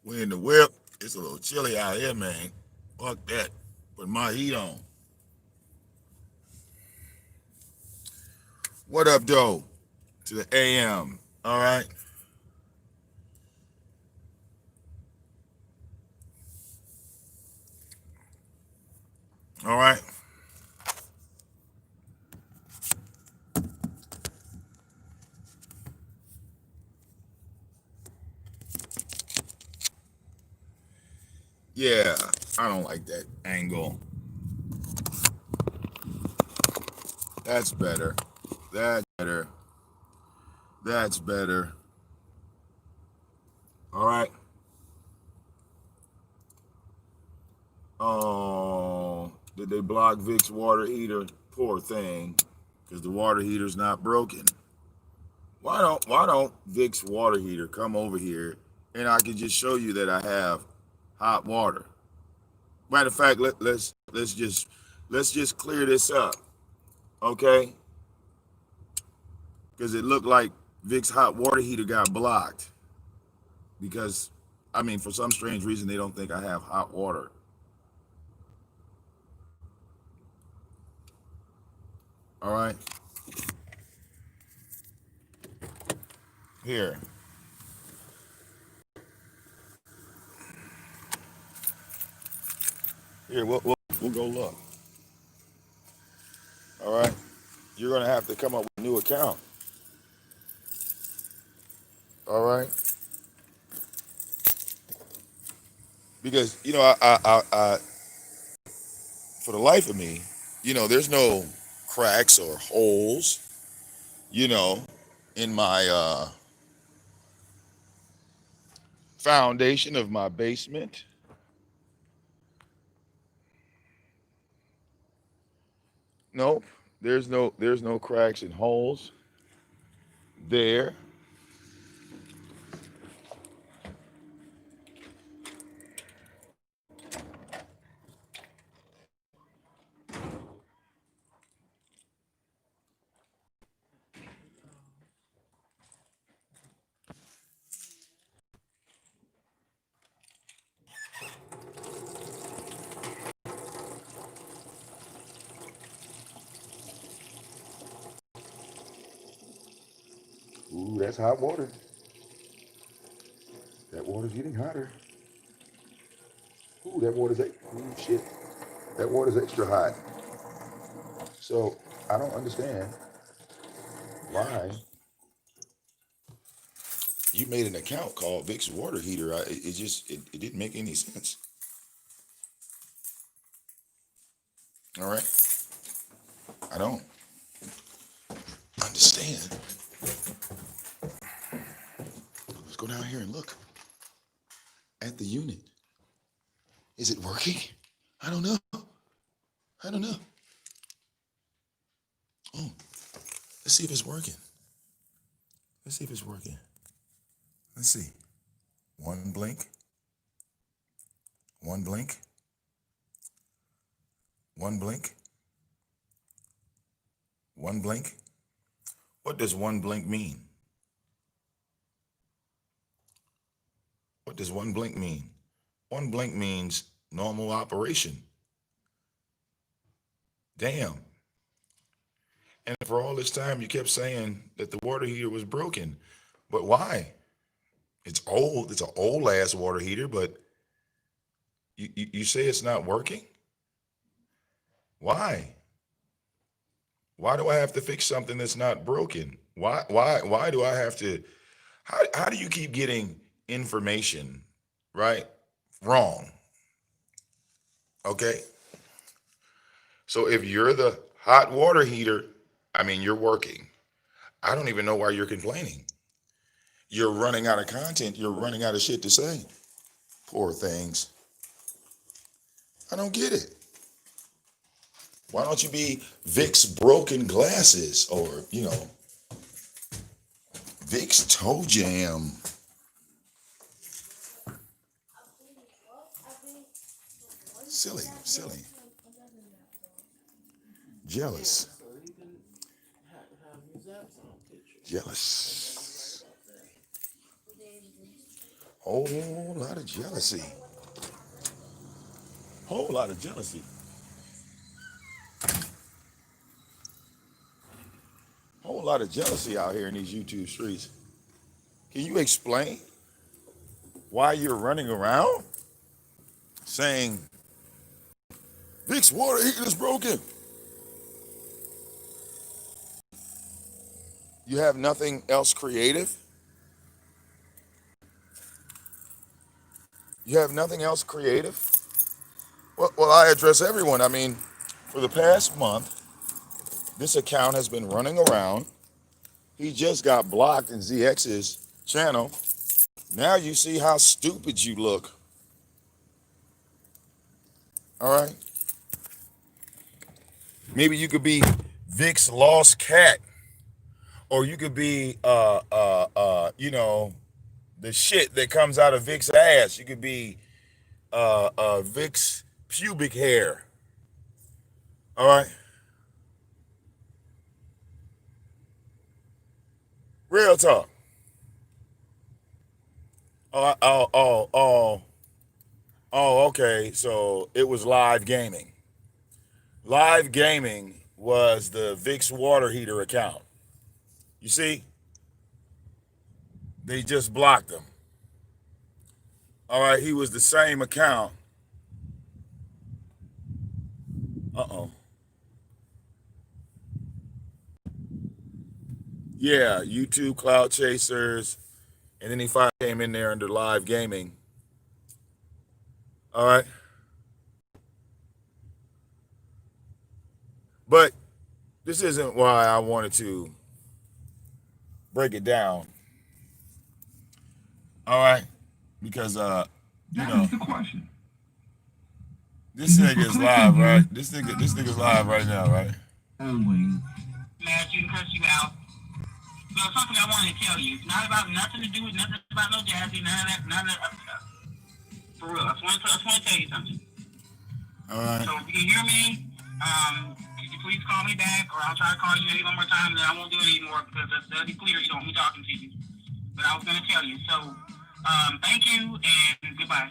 We in the whip. It's a little chilly out here, man. Fuck that. Put my heat on. What up, though? To the AM. All right. All right. Yeah, I don't like that angle. That's better. That's better. That's better. All right. Oh, did they block Vic's water heater? Poor thing, because the water heater's not broken. Why don't Vic's water heater come over here and I can just show you that I have hot water? Matter of fact, let's just clear this up, okay? Because it looked like Vic's hot water heater got blocked. Because, I mean, for some strange reason, they don't think I have hot water. All right, here. Here, we'll go look. All right, you're gonna have to come up with a new account. All right, because I for the life of me, there's no cracks or holes, you know, in my foundation of my basement. Nope, there's no cracks and holes there. Ooh, that's hot water. That water's getting hotter. Ooh, that water's ooh shit. That water's extra hot. So I don't understand why you made an account called Vic's water heater. It didn't make any sense. All right, I don't understand. Let's go down here and look at the unit. Is it working? I don't know. I don't know. Oh, let's see if it's working. Let's see if it's working. Let's see. One blink. One blink. One blink. One blink. What does one blink mean? What does one blink mean? One blink means normal operation. Damn. And for all this time, you kept saying that the water heater was broken. But why? It's old. It's an old ass water heater, but you say it's not working? Why? Why do I have to fix something that's not broken? Why do I have to how do you keep getting information, right? Wrong. Okay? So if you're the hot water heater, I mean you're working. I don't even know why you're complaining. You're running out of content, you're running out of shit to say. Poor things. I don't get it. Why don't you be Vic's broken glasses or, Vic's toe jam? Silly, silly. Jealous. Jealous. Whole lot of jealousy. Whole lot of jealousy. Whole lot of jealousy out here in these YouTube streets. Can you explain why you're running around saying Vic's water heater is broken? You have nothing else creative? You have nothing else creative? Well, I address everyone. I mean, for the past month, this account has been running around. He just got blocked in ZX's channel. Now you see how stupid you look. All right? Maybe you could be Vic's lost cat. Or you could be, you know, the shit that comes out of Vic's ass. You could be Vic's pubic hair. All right? Real talk. Okay. So it was live gaming. Live gaming was the Vic's water heater account. You see? They just blocked him. All right, he was the same account. Uh-oh. Yeah, YouTube Cloud Chasers. And then he finally came in there under live gaming. All right. But this isn't why I wanted to break it down. All right. Because, you know, the question. This nigga is live, right? This nigga's live right now, right? Always. Mad you and curse you out. So something I wanted to tell you. It's not about nothing to do with nothing about no jazzy, none of that other stuff. For real. I just want to tell you something. All right. So if you can hear me, could you please call me back, or I'll try to call you maybe one more time, and then I won't do it anymore because that'll be clear. You don't want me talking to you. But I was going to tell you. So thank you and goodbye.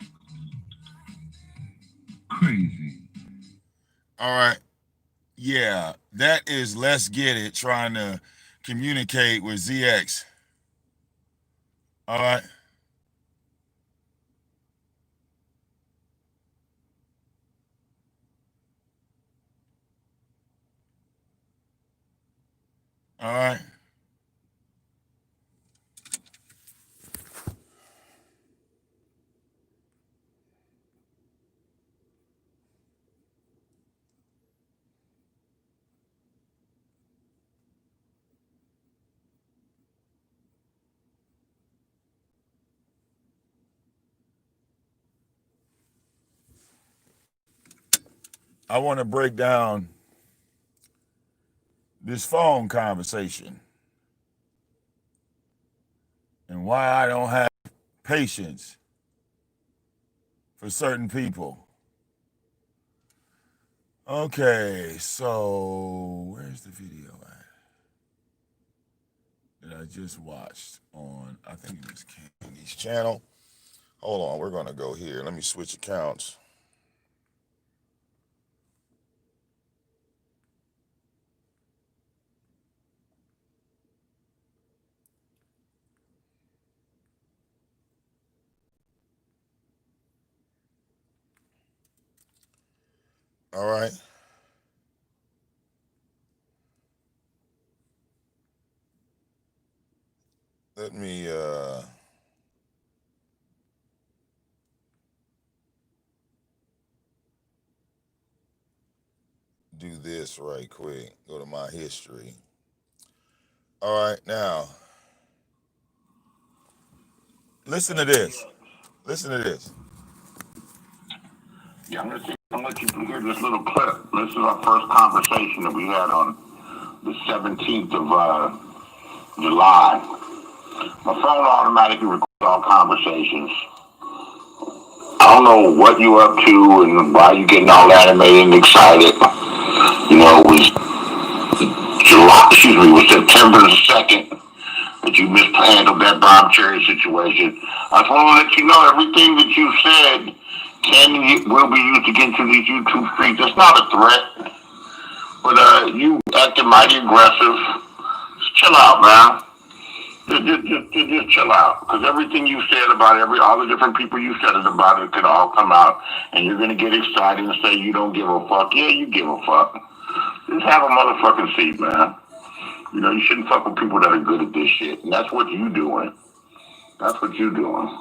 Crazy. All right. Yeah, that is Let's Get It trying to communicate with ZX. All right. All right. I want to break down this phone conversation and why I don't have patience for certain people. Okay, so where's the video at that I just watched on, I think it was Candy's channel. Hold on, we're going to go here. Let me switch accounts. All right. Let me do this right quick. Go to my history. All right, now listen to this. Listen to this. Yeah, I'm gonna let you hear this little clip. This is our first conversation that we had on the 17th of July. My phone automatically records all conversations. I don't know what you're up to and why you're getting all animated and excited. You know, it was September the 2nd, that you mishandled that Bob Cherry situation. I just want to let you know everything that you said will be used against you these YouTube streets. It's not a threat, but you acting mighty aggressive. Just chill out, man. Just chill out, because everything you said about all the different people you said it about, it could all come out, and you're gonna get excited and say you don't give a fuck. Yeah, you give a fuck. Just have a motherfucking seat, man. You know, you shouldn't fuck with people that are good at this shit, and that's what you doing. That's what you doing.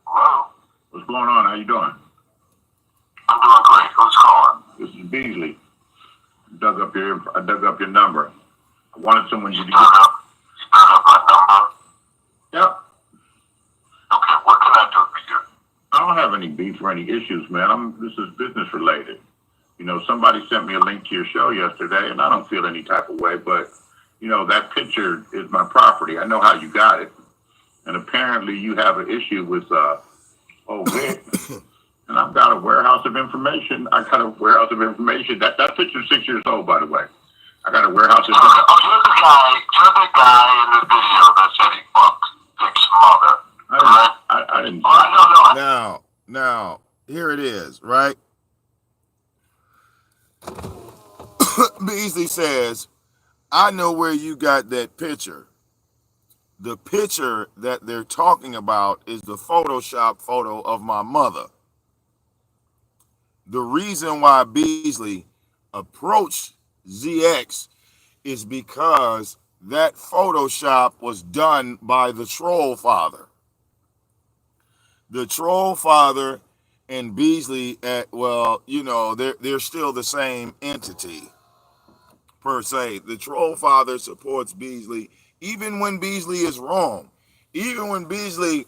Hello? What's going on? How you doing? I'm doing great. Who's calling? This is Beasley. I dug up your number. I wanted someone you to get. You dug up my number? Yep. Okay, what can I do for you? I don't have any beef or any issues, man. This is business related. You know, somebody sent me a link to your show yesterday, and I don't feel any type of way, but, you know, that picture is my property. I know how you got it. And apparently you have an issue with, Vic. And I've got a warehouse of information. That picture's 6 years old, by the way. I got a warehouse of information. Oh, you're the guy in the video that said he fucked Vic's mother. I didn't. Now, here it is, right? Beasley says, I know where you got that picture. The picture that they're talking about is the Photoshop photo of my mother. The reason why Beasley approached ZX is because that Photoshop was done by the troll father. The troll father and Beasley, they're still the same entity, per se. The troll father supports Beasley, even when Beasley is wrong. Even when Beasley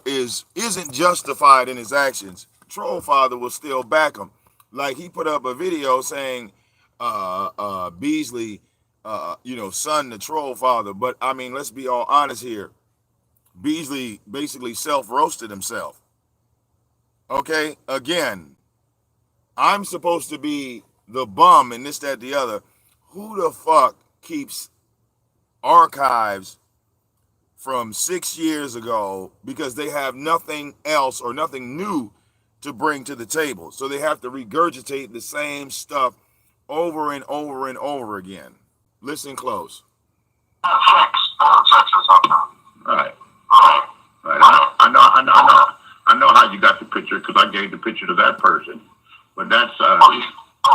isn't justified in his actions, troll father will still back him. Like, he put up a video saying Beasley, son the troll father. But I mean, let's be all honest here. Beasley basically self-roasted himself. Okay, again, I'm supposed to be the bum and this, that, the other. Who the fuck keeps archives from 6 years ago because they have nothing else or nothing new to bring to the table? So they have to regurgitate the same stuff over and over and over again. Listen close. Right. I know how you got the picture because I gave the picture to that person. But that's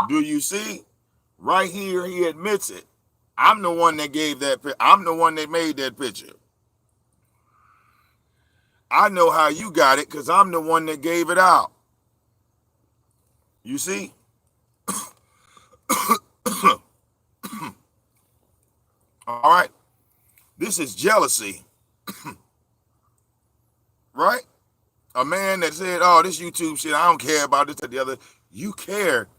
do you see? Right here, he admits it. I'm the one that gave that. I'm the one that made that picture. I know how you got it because I'm the one that gave it out. You see? All right. This is jealousy. Right? A man that said, oh, this YouTube shit, I don't care about this or the other. You care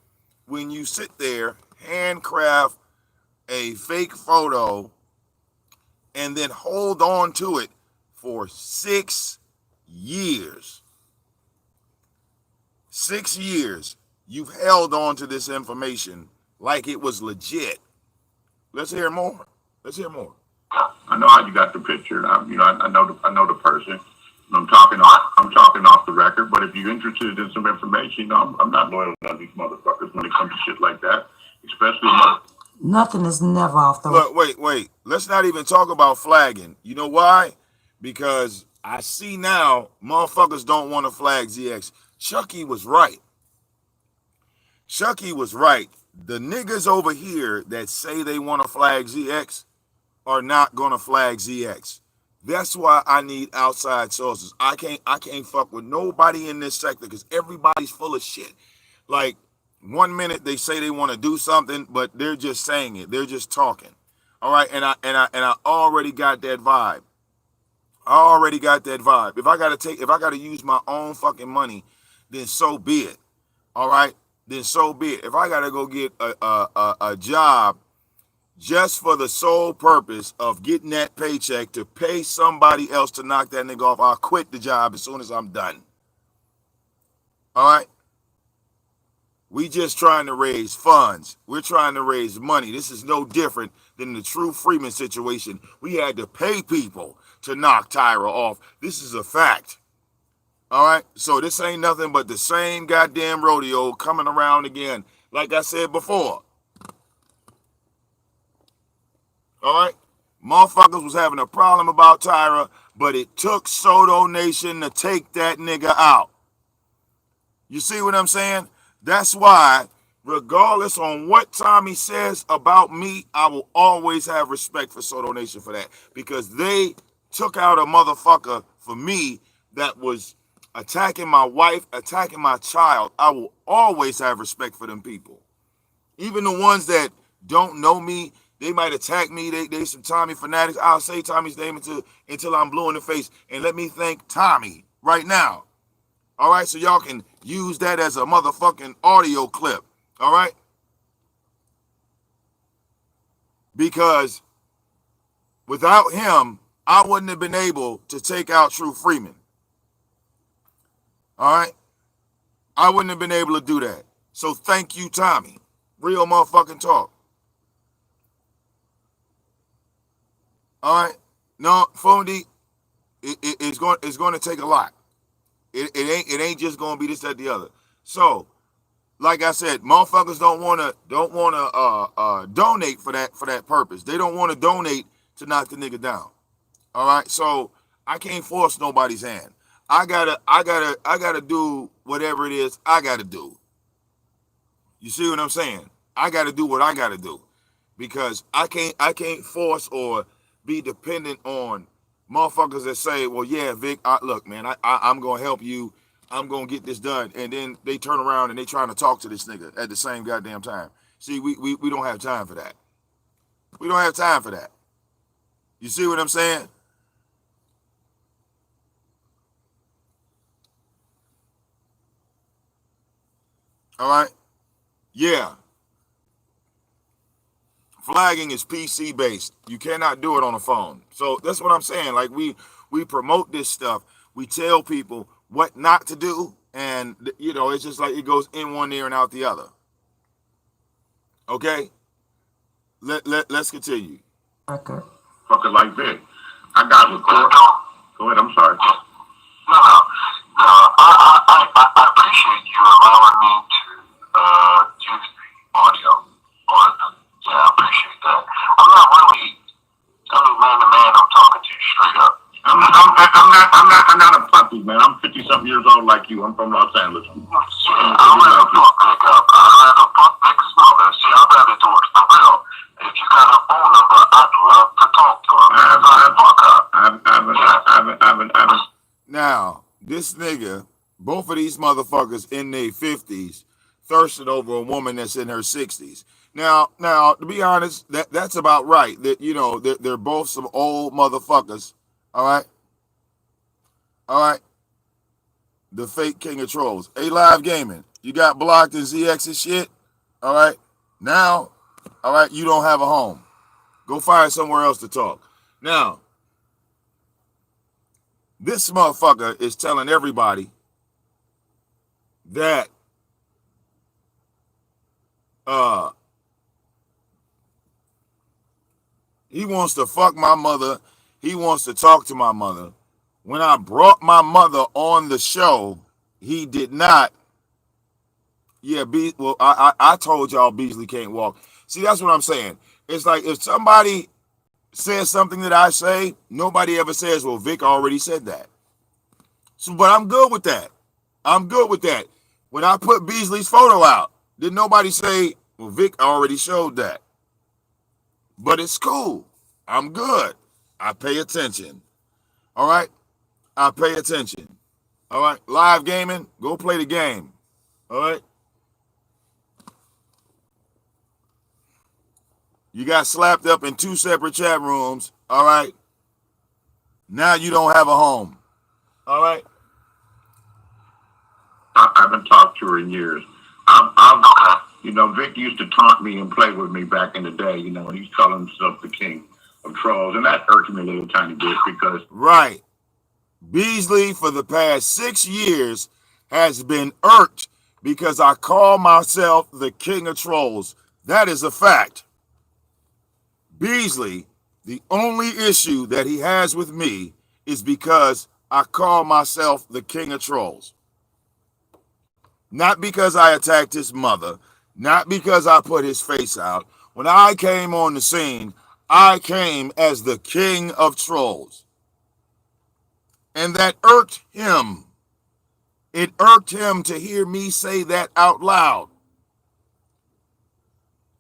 when you sit there, handcraft a fake photo, and then hold on to it for 6 years. 6 years. You've held on to this information like it was legit. Let's hear more. Let's hear more. I know how you got the picture. I know the person. I'm talking off the record. But if you're interested in some information, I'm not loyal to these motherfuckers when it comes to shit like that. Especially nothing is never off the record. Wait. Let's not even talk about flagging. You know why? Because I see now motherfuckers don't want to flag ZX. Chucky was right. Chucky was right. The niggas over here that say they want to flag ZX are not gonna flag ZX. That's why I need outside sources. I can't fuck with nobody in this sector because everybody's full of shit. Like, 1 minute they say they want to do something, but they're just saying it. They're just talking. All right, and I already got that vibe. If I gotta use my own fucking money, then so be it. All right, then so be it. If I gotta go get a job just for the sole purpose of getting that paycheck to pay somebody else to knock that nigga off, I'll quit the job as soon as I'm done. All right. We just trying to raise funds. We're trying to raise money. This is no different than the True Freeman situation. We had to pay people to knock Tyra off. This is a fact. All right. So this ain't nothing but the same goddamn rodeo coming around again. Like I said before. All right. Motherfuckers was having a problem about Tyra, but it took Soto Nation to take that nigga out. You see what I'm saying? That's why, regardless on what Tommy says about me, I will always have respect for Soto Nation for that. Because they took out a motherfucker for me that was attacking my wife, attacking my child. I will always have respect for them people. Even the ones that don't know me, they might attack me. They some Tommy fanatics. I'll say Tommy's name until I'm blue in the face. And let me thank Tommy right now. All right, so y'all can use that as a motherfucking audio clip. All right? Because without him, I wouldn't have been able to take out True Freeman. All right? I wouldn't have been able to do that. So thank you, Tommy. Real motherfucking talk. All right? No, Fondy, it's going to take a lot. It ain't just gonna be this, that, the other. So, like I said, motherfuckers don't wanna donate for that purpose. They don't want to donate to knock the nigga down. All right. So I can't force nobody's hand. I gotta do whatever it is I gotta do. You see what I'm saying? I gotta do what I gotta do because I can't force or be dependent on motherfuckers that say, well, yeah, Vic, look, man, I'm going to help you. I'm going to get this done. And then they turn around and they trying to talk to this nigga at the same goddamn time. See, we don't have time for that. We don't have time for that. You see what I'm saying? All right? Yeah. Flagging is PC based. You cannot do it on a phone. So that's what I'm saying. Like we promote this stuff. We tell people what not to do, and you know it's just like it goes in one ear and out the other. Okay. Let's continue. Okay. Fucking like Vic. I got it. Go ahead. I'm sorry. No. I appreciate you allowing me to use the audio. Yeah, I appreciate that. I'm not really man to man. I'm talking to you straight up. I'm not a puppy, man. I'm 50-something years old like you. I'm from Los Angeles. Yeah, I'm ready to pump back up. I'd rather pump back smaller. See, I'd rather do it for real. If you got a phone number, I'd love to talk to him. Now, this nigga, both of these motherfuckers in their 50s, thirsting over a woman that's in her 60s. Now, to be honest, that's about right. That you know, they're both some old motherfuckers. All right. The fake king of trolls. A-Live Gaming. You got blocked in ZX's shit. All right. Now, all right, you don't have a home. Go find somewhere else to talk. Now, this motherfucker is telling everybody that he wants to fuck my mother. He wants to talk to my mother. When I brought my mother on the show, he did not. Yeah, I told y'all Beasley can't walk. See, that's what I'm saying. It's like if somebody says something that I say, nobody ever says, well, Vic already said that. So, but I'm good with that. I'm good with that. When I put Beasley's photo out, did nobody say, well, Vic already showed that? But it's cool. I'm good. I pay attention. All right? I pay attention. All right? Live gaming, go play the game. All right? You got slapped up in 2 separate chat rooms. All right? Now you don't have a home. All right? I haven't talked to her in years. You know, Vic used to taunt me and play with me back in the day, you know, and he's calling himself the king of trolls. And that irked me a little tiny bit because... Right. Beasley, for the past 6 years, has been irked because I call myself the king of trolls. That is a fact. Beasley, the only issue that he has with me is because I call myself the king of trolls. Not because I attacked his mother, not because I put his face out. When I came on the scene, I came as the king of trolls. And that irked him. It irked him to hear me say that out loud.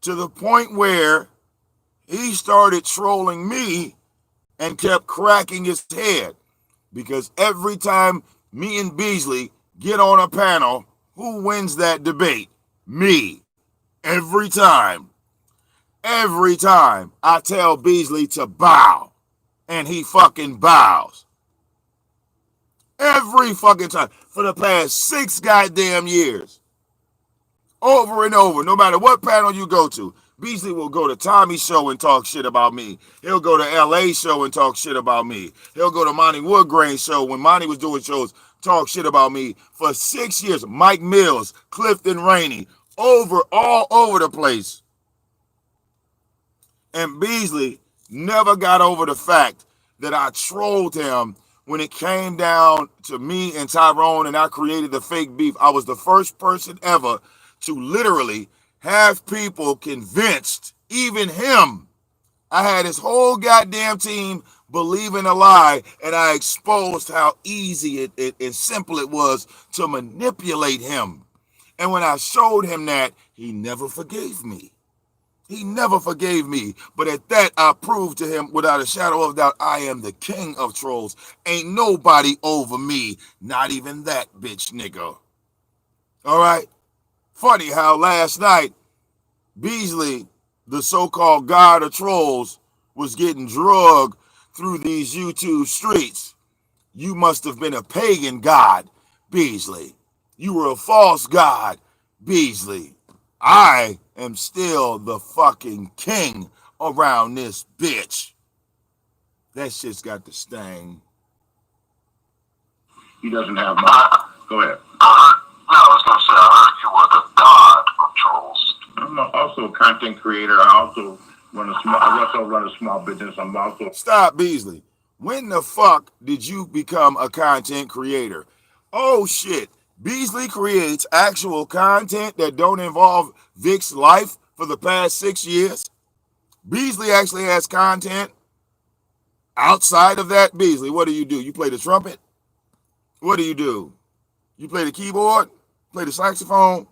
To the point where he started trolling me and kept cracking his head. Because every time me and Beasley get on a panel, who wins that debate? Me. Every time. Every time I tell Beasley to bow, and he fucking bows. Every fucking time. For the past 6 goddamn years. Over and over, no matter what panel you go to. Beasley will go to Tommy's show and talk shit about me. He'll go to LA show and talk shit about me. He'll go to Monty Woodgrain's show when Monty was doing shows, talk shit about me for 6 years. Mike Mills, Clifton Rainey, all over the place. And Beasley never got over the fact that I trolled him when it came down to me and Tyrone and I created the fake beef. I was the first person ever to literally have people convinced, even him. I had his whole goddamn team believing a lie, and I exposed how easy and simple it was to manipulate him. And when I showed him that, he never forgave me. He never forgave me. But at that, I proved to him without a shadow of doubt, I am the king of trolls. Ain't nobody over me, not even that bitch nigga. All right? Funny how last night, Beasley, the so-called god of trolls, was getting drugged through these YouTube streets. You must have been a pagan god, Beasley. You were a false god, Beasley. I am still the fucking king around this bitch. That shit's got the sting. He doesn't have much. Go ahead. I was going to say, I heard you were the god of trolls. I'm also a content creator. I also run a small business. I'm also... Stop, Beasley. When the fuck did you become a content creator? Oh, shit. Beasley creates actual content that don't involve Vic's life for the past 6 years. Beasley actually has content outside of that. Beasley, what do? You play the trumpet? What do? You play the keyboard? Play the saxophone?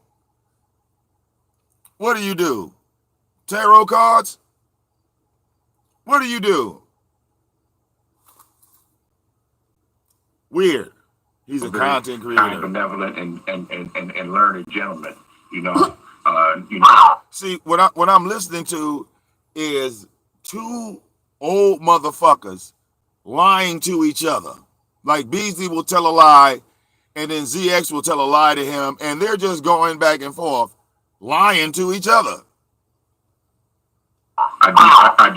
What do? Tarot cards? What do? Weird. He's a content creator. Kind, benevolent, and learned gentleman. You know. See, what I'm listening to is 2 old motherfuckers lying to each other. Like Beasley will tell a lie, and then ZX will tell a lie to him, and they're just going back and forth, lying to each other. I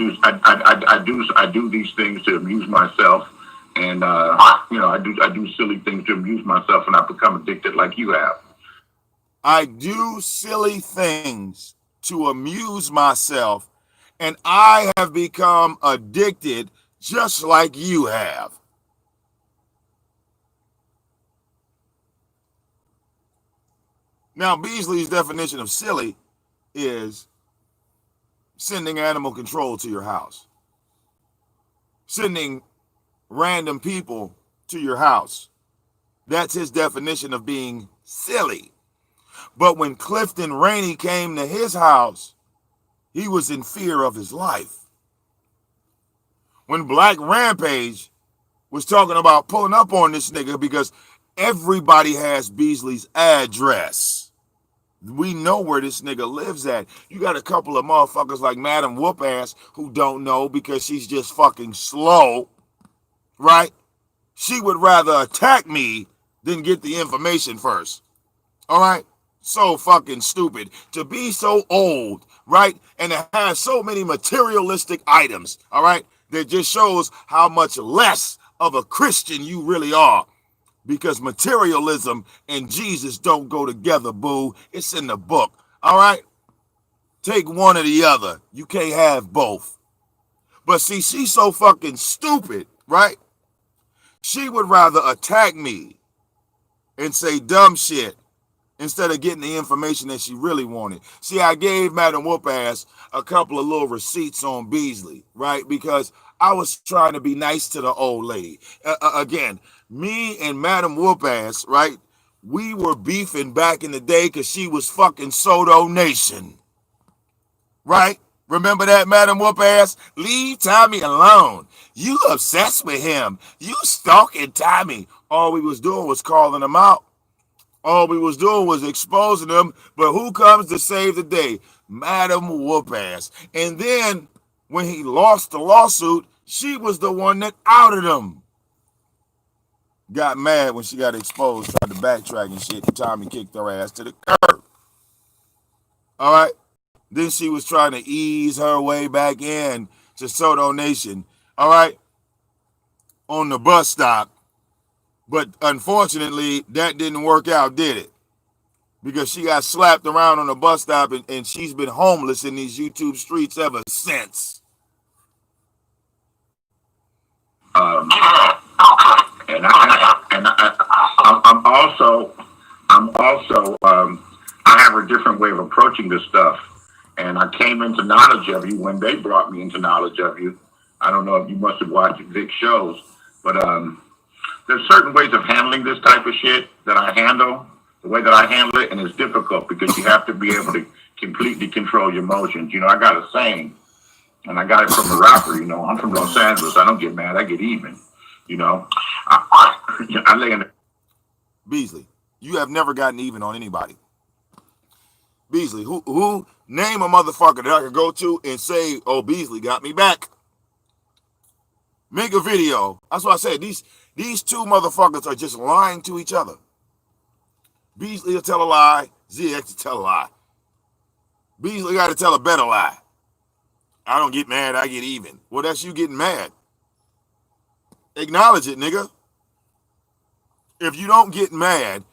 do these things to amuse myself, and I do silly things to amuse myself, and I become addicted like you have. I do silly things to amuse myself, and I have become addicted just like you have. Now, Beasley's definition of silly is sending animal control to your house, sending random people to your house. That's his definition of being silly. But when Clifton Rainey came to his house, he was in fear of his life. When Black Rampage was talking about pulling up on this nigga because everybody has Beasley's address. We know where this nigga lives at. You got a couple of motherfuckers like Madam Whoop-Ass who don't know because she's just fucking slow, right? She would rather attack me than get the information first, all right? So fucking stupid to be so old, right? And to have so many materialistic items, all right? That just shows how much less of a Christian you really are. because materialism and Jesus don't go together, boo. It's in the book. All right? Take one or the other. You can't have both. But see, she's so fucking stupid, right? She would rather attack me and say dumb shit instead of getting the information that she really wanted. See, I gave Madam Whoop-Ass a couple of little receipts on Beasley, right? Because I was trying to be nice to the old lady. Again, me and Madam Whoop-Ass, right? We were beefing back in the day because she was fucking Soto Nation, right? Remember that, Madam Whoop-Ass? Leave Tommy alone. You obsessed with him. You stalking Tommy. All we was doing was calling him out. All we was doing was exposing them, but who comes to save the day? Madam Whoop-Ass. And then when he lost the lawsuit, she was the one that outed him. Got mad when she got exposed, tried to backtrack and shit, and Tommy kicked her ass to the curb. All right? Then she was trying to ease her way back in to Soto Nation, all right, on the bus stop. But unfortunately, that didn't work out, did it? Because she got slapped around on the bus stop, and she's been homeless in these YouTube streets ever since. Okay. I have a different way of approaching this stuff. And I came into knowledge of you when they brought me into knowledge of you. I don't know if you must have watched Vic shows, but there's certain ways of handling this type of shit that I handle, the way that I handle it, and it's difficult because you have to be able to completely control your emotions. You know, I got a saying, and I got it from a rapper, you know, I'm from Los Angeles. I don't get mad, I get even, you know. I lay in the... Beasley, you have never gotten even on anybody. Beasley, who name a motherfucker that I could go to and say, oh, Beasley got me back. Make a video. That's what I said. These two motherfuckers are just lying to each other. Beasley will tell a lie. ZX will tell a lie. Beasley got to tell a better lie. I don't get mad, I get even. Well, that's you getting mad. Acknowledge it, nigga. If you don't get mad,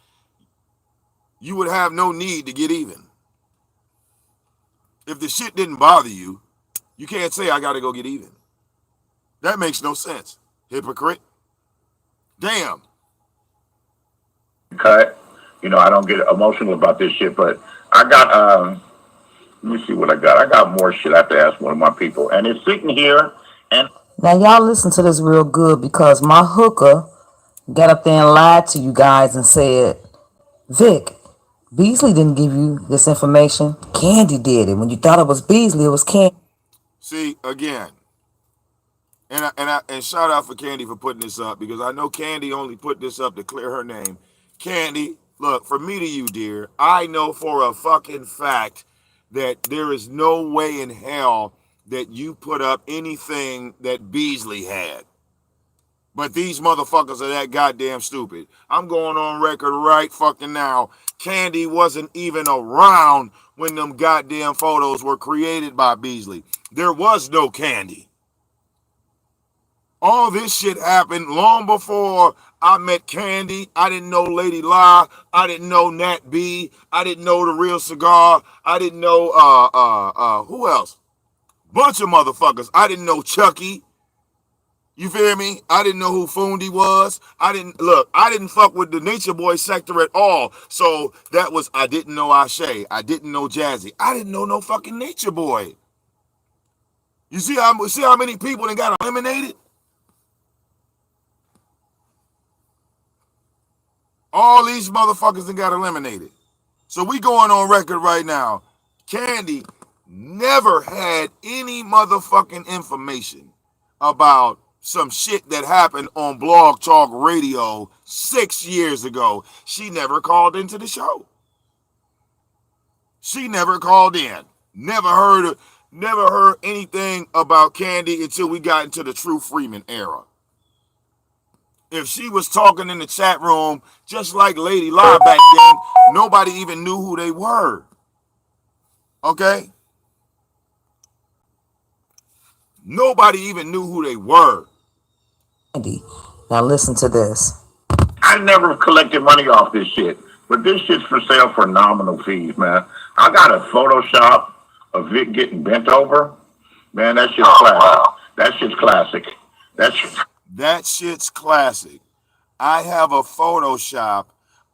you would have no need to get even. If the shit didn't bother you, you can't say I got to go get even. That makes no sense. Hypocrite. Damn. Cut. You know, I don't get emotional about this shit, but I got, let me see what I got. I got more shit I have to ask one of my people. And it's sitting here, and... Now y'all listen to this real good, because my hooker got up there and lied to you guys and said, Vic, Beasley didn't give you this information. Candy did it. When you thought it was Beasley, it was Candy. See, again, and shout out for Candy for putting this up, because I know Candy only put this up to clear her name. Candy, look, from me to you, dear, I know for a fucking fact that there is no way in hell that you put up anything that Beasley had. But these motherfuckers are that goddamn stupid. I'm going on record right fucking now. Candy wasn't even around when them goddamn photos were created by Beasley. There was no Candy. All this shit happened long before I met Candy. I didn't know Lady La. I didn't know Nat B. I didn't know The Real Cigar. I didn't know who else? Bunch of motherfuckers. I didn't know Chucky. You feel me? I didn't know who Fundi was. I didn't fuck with the Nature Boy sector at all. So that was, I didn't know Ashe. I didn't know Jazzy. I didn't know no fucking Nature Boy. You see how many people that got eliminated? All these motherfuckers that got eliminated. So we going on record right now. Candy never had any motherfucking information about some shit that happened on Blog Talk Radio 6 years ago. She never called into the show. She never called in. Never heard anything about Candy until we got into the True Freeman era. If she was talking in the chat room, just like Lady La back then, nobody even knew who they were. Okay? Nobody even knew who they were. Now listen to this. I never collected money off this shit, but this shit's for sale for nominal fees, man. I got a Photoshop of Vic getting bent over. Man, that shit's classic. That shit's classic. That shit's classic. I have a Photoshop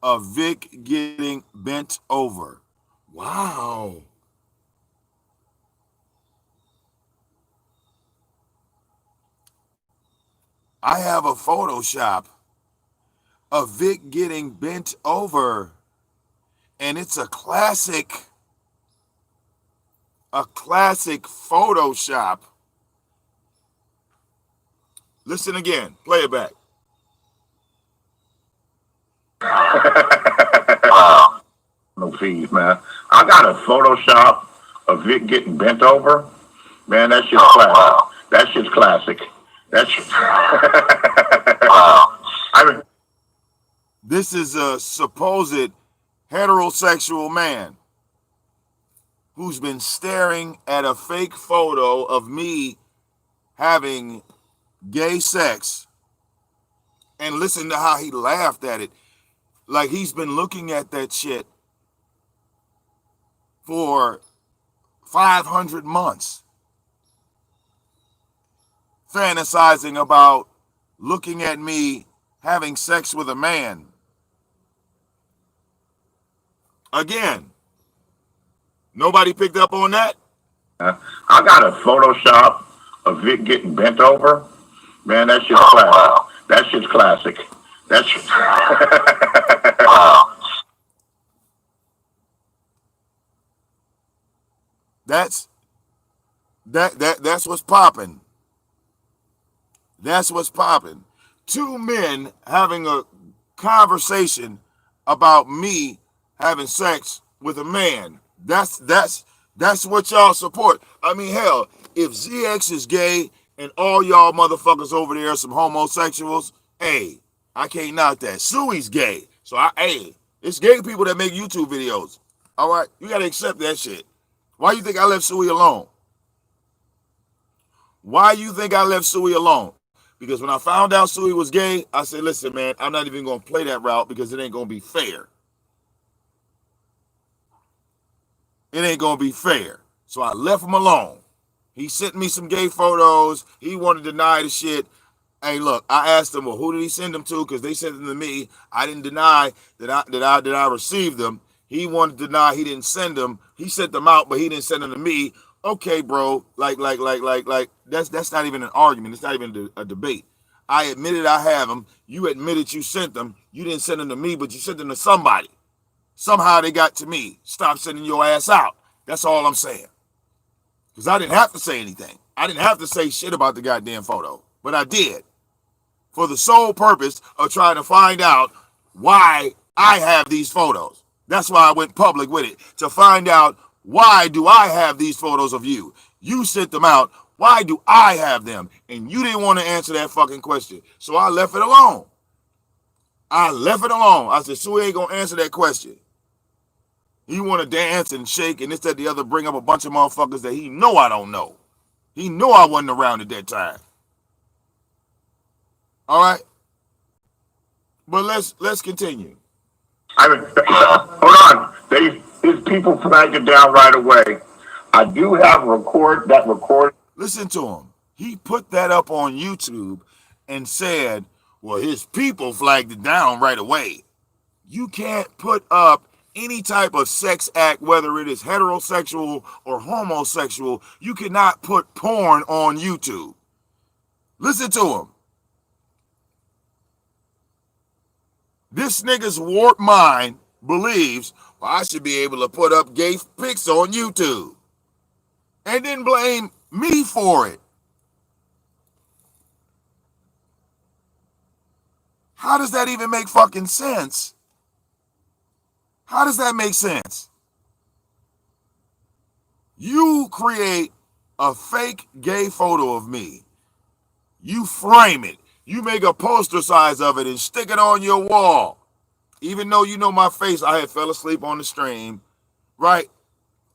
of Vic getting bent over. Wow. I have a Photoshop of Vic getting bent over, and it's a classic Photoshop. Listen again. Play it back. No fees, man. I got a Photoshop of Vic getting bent over. Man, that shit's classic. That shit's classic. That shit's This is a supposed heterosexual man who's been staring at a fake photo of me having gay sex, and listen to how he laughed at it. Like he's been looking at that shit for 500 months, fantasizing about looking at me having sex with a man. Again, nobody picked up on that? I got a Photoshop of Vic getting bent over. Man, that shit's classic. That shit's classic. That shit's That's what's popping. That's what's popping. Two men having a conversation about me having sex with a man. That's what y'all support. I mean, hell, if ZX is gay and all y'all motherfuckers over there are some homosexuals, hey, I can't knock that. Sui's gay. So it's gay people that make YouTube videos. All right, you gotta accept that shit. Why you think I left Sui alone? Why you think I left Sui alone? Because when I found out Sui was gay, I said, listen, man, I'm not even going to play that route because it ain't going to be fair. It ain't going to be fair. So I left him alone. He sent me some gay photos. He wanted to deny the shit. Hey, look, I asked him, well, who did he send them to? Because they sent them to me. I didn't deny that I received them. He wanted to deny he didn't send them. He sent them out, but he didn't send them to me. Okay, bro, like, that's not even an argument. It's not even a debate. I admitted I have them. You admitted you sent them. You didn't send them to me, but you sent them to somebody. Somehow they got to me. Stop sending your ass out. That's all I'm saying. Because I didn't have to say anything. I didn't have to say shit about the goddamn photo, but I did. For the sole purpose of trying to find out why I have these photos. That's why I went public with it, to find out, why do I have these photos of you? You sent them out. Why do I have them? And you didn't want to answer that fucking question. So I left it alone. I said, Sue ain't going to answer that question. He want to dance and shake and this, that, the other, bring up a bunch of motherfuckers that he know I don't know. He know I wasn't around at that time. All right? But let's continue. Hold on. His people flagged it down right away. I do have record. Listen to him. He put that up on YouTube and said, well, his people flagged it down right away. You can't put up any type of sex act, whether it is heterosexual or homosexual. You cannot put porn on YouTube. Listen to him. This nigga's warped mind believes, well, I should be able to put up gay pics on YouTube and then blame me for it. How does that even make fucking sense? How does that make sense? You create a fake gay photo of me. You frame it. You make a poster size of it and stick it on your wall. Even though you know my face, I had fell asleep on the stream, right?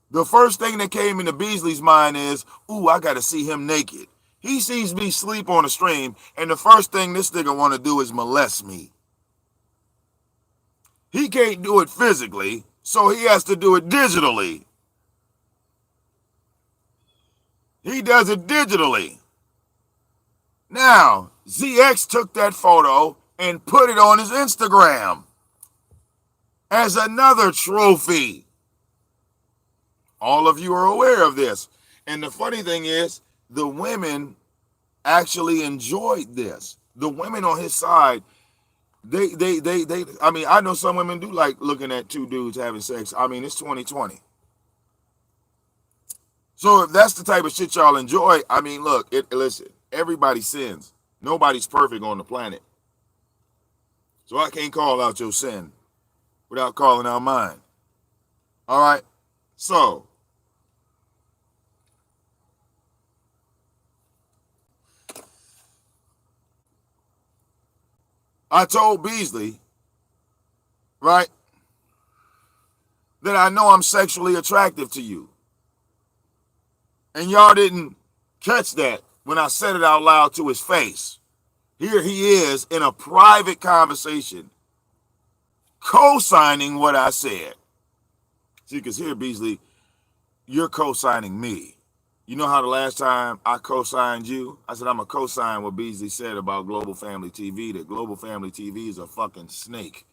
The first thing that came into Beasley's mind is, ooh, I got to see him naked. He sees me sleep on the stream, and the first thing this nigga want to do is molest me. He can't do it physically, so he has to do it digitally. He does it digitally. Now, ZX took that photo and put it on his Instagram as another trophy. All of you are aware of this. And the funny thing is, the women actually enjoyed this. The women on his side, they I mean, I know some women do like looking at two dudes having sex. I mean, it's 2020. So if that's the type of shit y'all enjoy, I mean, look, listen, everybody sins. Nobody's perfect on the planet. So I can't call out your sin without calling out mine. All right? So, I told Beasley, right, that I know I'm sexually attractive to you. And y'all didn't catch that when I said it out loud to his face. Here he is in a private conversation, co-signing what I said. See, because here, Beasley, you're co-signing me. You know how the last time I co-signed you? I said I'm a co-sign what Beasley said about Global Family TV, that Global Family TV is a fucking snake.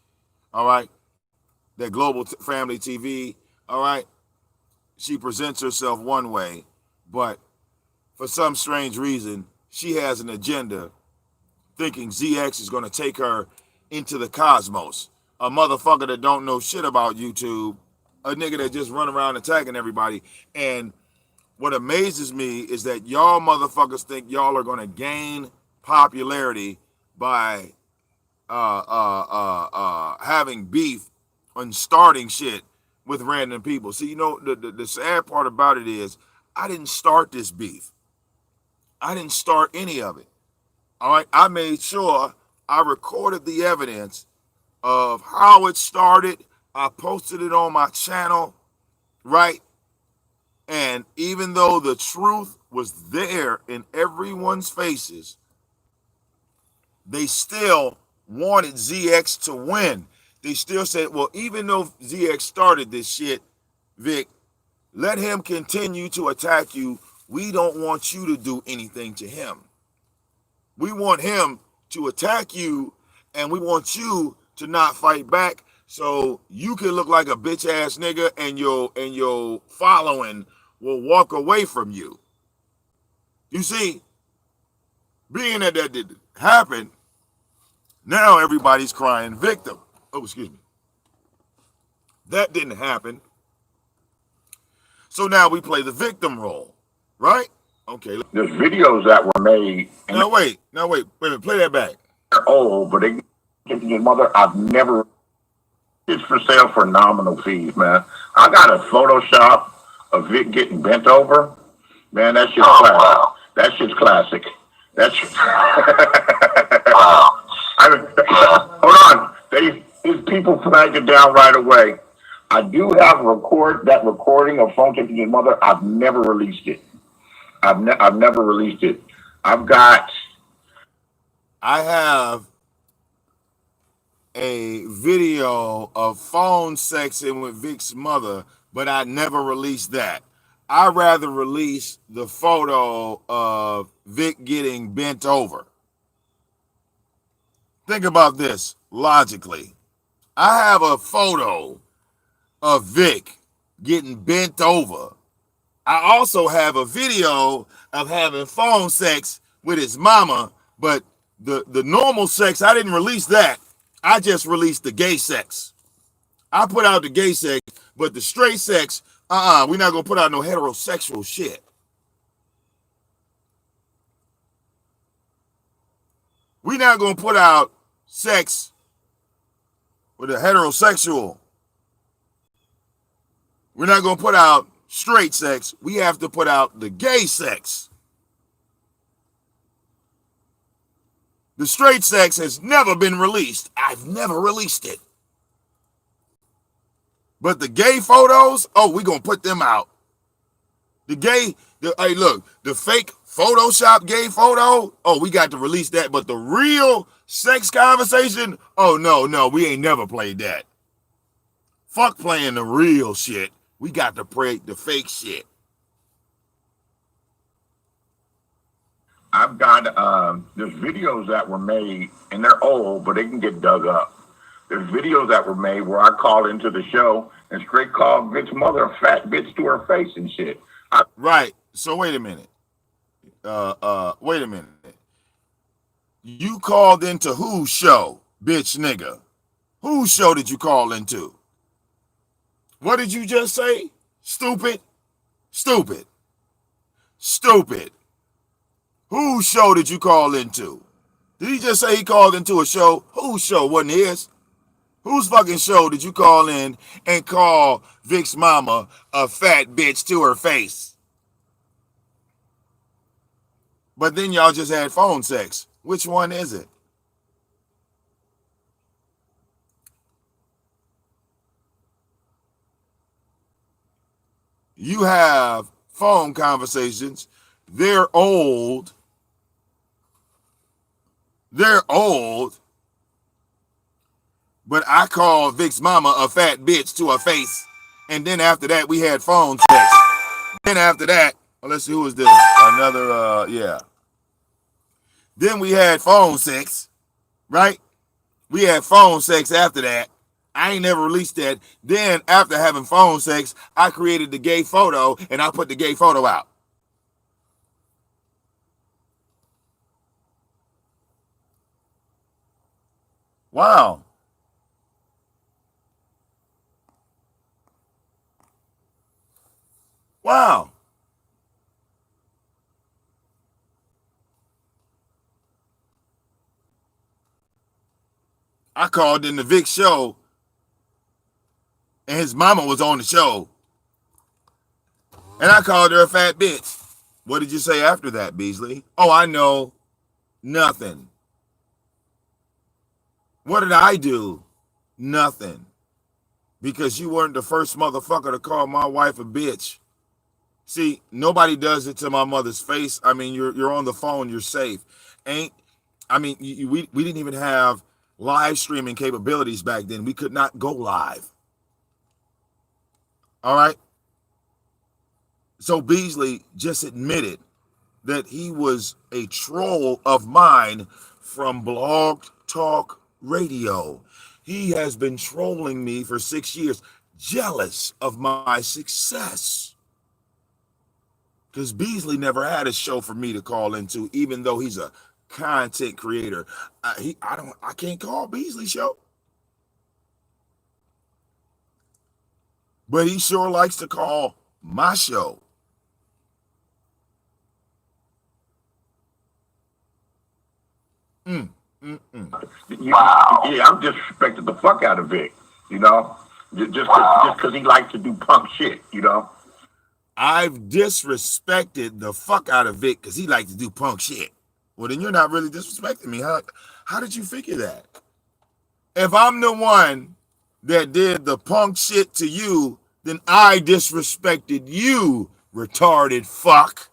All right? That Global Family TV, all right, she presents herself one way, but for some strange reason, she has an agenda thinking ZX is going to take her into the cosmos. A motherfucker that don't know shit about YouTube, a nigga that just run around attacking everybody. And what amazes me is that y'all motherfuckers think y'all are going to gain popularity by having beef and starting shit with random people. See, you know, the sad part about it is I didn't start this beef. I didn't start any of it. All right, I made sure I recorded the evidence of how it started. I posted it on my channel, right? And even though the truth was there in everyone's faces, they still wanted ZX to win. They still said, well, even though ZX started this shit, Vic, let him continue to attack you. We don't want you to do anything to him. We want him to attack you, and we want you to not fight back so you can look like a bitch ass nigga and your following will walk away from you. You see, being that didn't happen, now everybody's crying victim. Oh, excuse me. That didn't happen. So now we play the victim role, right? Okay. There's videos that were made. Now wait, play that back. They're old, but they get your mother. I've never. It's for sale for nominal fees, man. I got a Photoshop of Vic getting bent over. Man, that shit's classic. Wow. That shit's classic. That's wow. Hold on. These people flagged it down right away. I do have that recording of phone taking your mother. I've never released it. I've never released it. I have a video of phone sexing with Vic's mother, but I never released that. I'd rather release the photo of Vic getting bent over. Think about this logically. I have a photo of Vic getting bent over. I also have a video of having phone sex with his mama, but the normal sex, I didn't release that. I just released the gay sex. I put out the gay sex, but the straight sex, we're not going to put out no heterosexual shit. We're not going to put out sex with a heterosexual. We're not going to put out straight sex. We have to put out the gay sex. The straight sex has never been released. I've never released it. But the gay photos, oh, we're going to put them out. Hey, look, the fake Photoshop gay photo, oh, we got to release that. But the real sex conversation, oh, no, we ain't never played that. Fuck playing the real shit. We got to play the fake shit. I've got there's videos that were made, and they're old, but they can get dug up. There's videos that were made where I called into the show and straight called Vic's mother a fat bitch to her face and shit. Right. So wait a minute. Wait a minute. You called into whose show, bitch nigga? Whose show did you call into? What did you just say? Stupid? Stupid. Stupid. Whose show did you call into? Did he just say he called into a show? Whose show? Wasn't his? Whose fucking show did you call in and call Vic's mama a fat bitch to her face? But then y'all just had phone sex. Which one is it? You have phone conversations. They're old. They're old. But I called Vic's mama a fat bitch to her face. And then after that, we had phone sex. Then after that, let's see, who is this? Another, yeah. Then we had phone sex, right? We had phone sex after that. I ain't never released that. Then after having phone sex, I created the gay photo and I put the gay photo out. Wow. Wow. I called in the Vic show and his mama was on the show. And I called her a fat bitch. What did you say after that, Beasley? Oh, I know. Nothing. What did I do? Nothing. Because you weren't the first motherfucker to call my wife a bitch. See, nobody does it to my mother's face. I mean, you're on the phone, you're safe. We didn't even have live streaming capabilities back then. We could not go live. All right? So Beasley just admitted that he was a troll of mine from Blog Talk Radio. He has been trolling me for 6 years, jealous of my success. Because Beasley never had a show for me to call into, even though he's a content creator. I can't call Beasley show. But he sure likes to call my show. Wow. Yeah, I'm disrespecting the fuck out of Vic, you know? Just because he likes to do punk shit, you know? I've disrespected the fuck out of Vic because he likes to do punk shit. Well, then you're not really disrespecting me. How did you figure that? If I'm the one that did the punk shit to you, then I disrespected you, retarded fuck.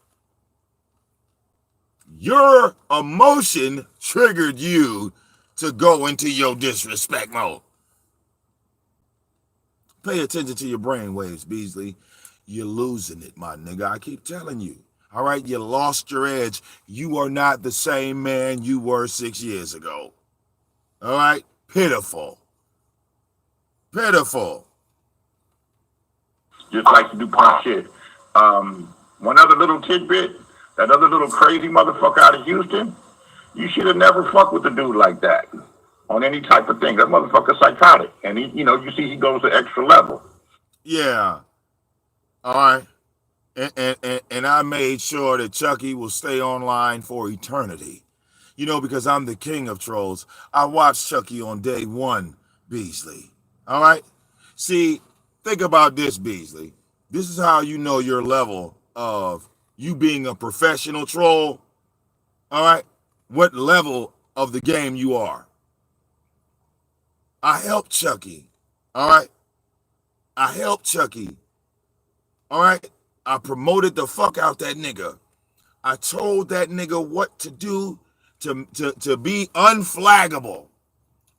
Your emotion triggered you to go into your disrespect mode. Pay attention to your brain waves, Beasley. You're losing it, my nigga. I keep telling you. All right, you lost your edge. You are not the same man you were 6 years ago. All right? Pitiful. Pitiful. Just like to do punk shit. One other little tidbit, that other little crazy motherfucker out of Houston, you should have never fucked with a dude like that on any type of thing. That motherfucker's psychotic. And he, you see he goes to extra level. Yeah. All right. And I made sure that Chucky will stay online for eternity. Because I'm the king of trolls. I watched Chucky on day one, Beasley. All right? See, think about this, Beasley. This is how you know your level of you being a professional troll. All right? What level of the game you are. I helped Chucky. All right? I helped Chucky. All right? I promoted the fuck out that nigga. I told that nigga what to do to be unflaggable.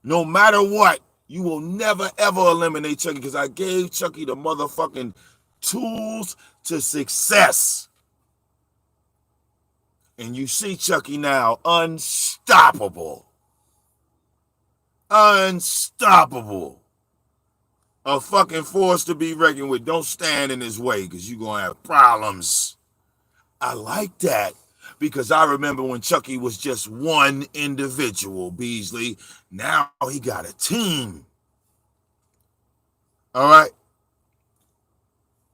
No matter what, You will never ever eliminate Chucky because I gave Chucky the motherfucking tools to success. And you see Chucky now, unstoppable. Unstoppable. A fucking force to be reckoned with. Don't stand in his way because you're going to have problems. I like that because I remember when Chucky was just one individual, Beasley. Now he got a team. All right?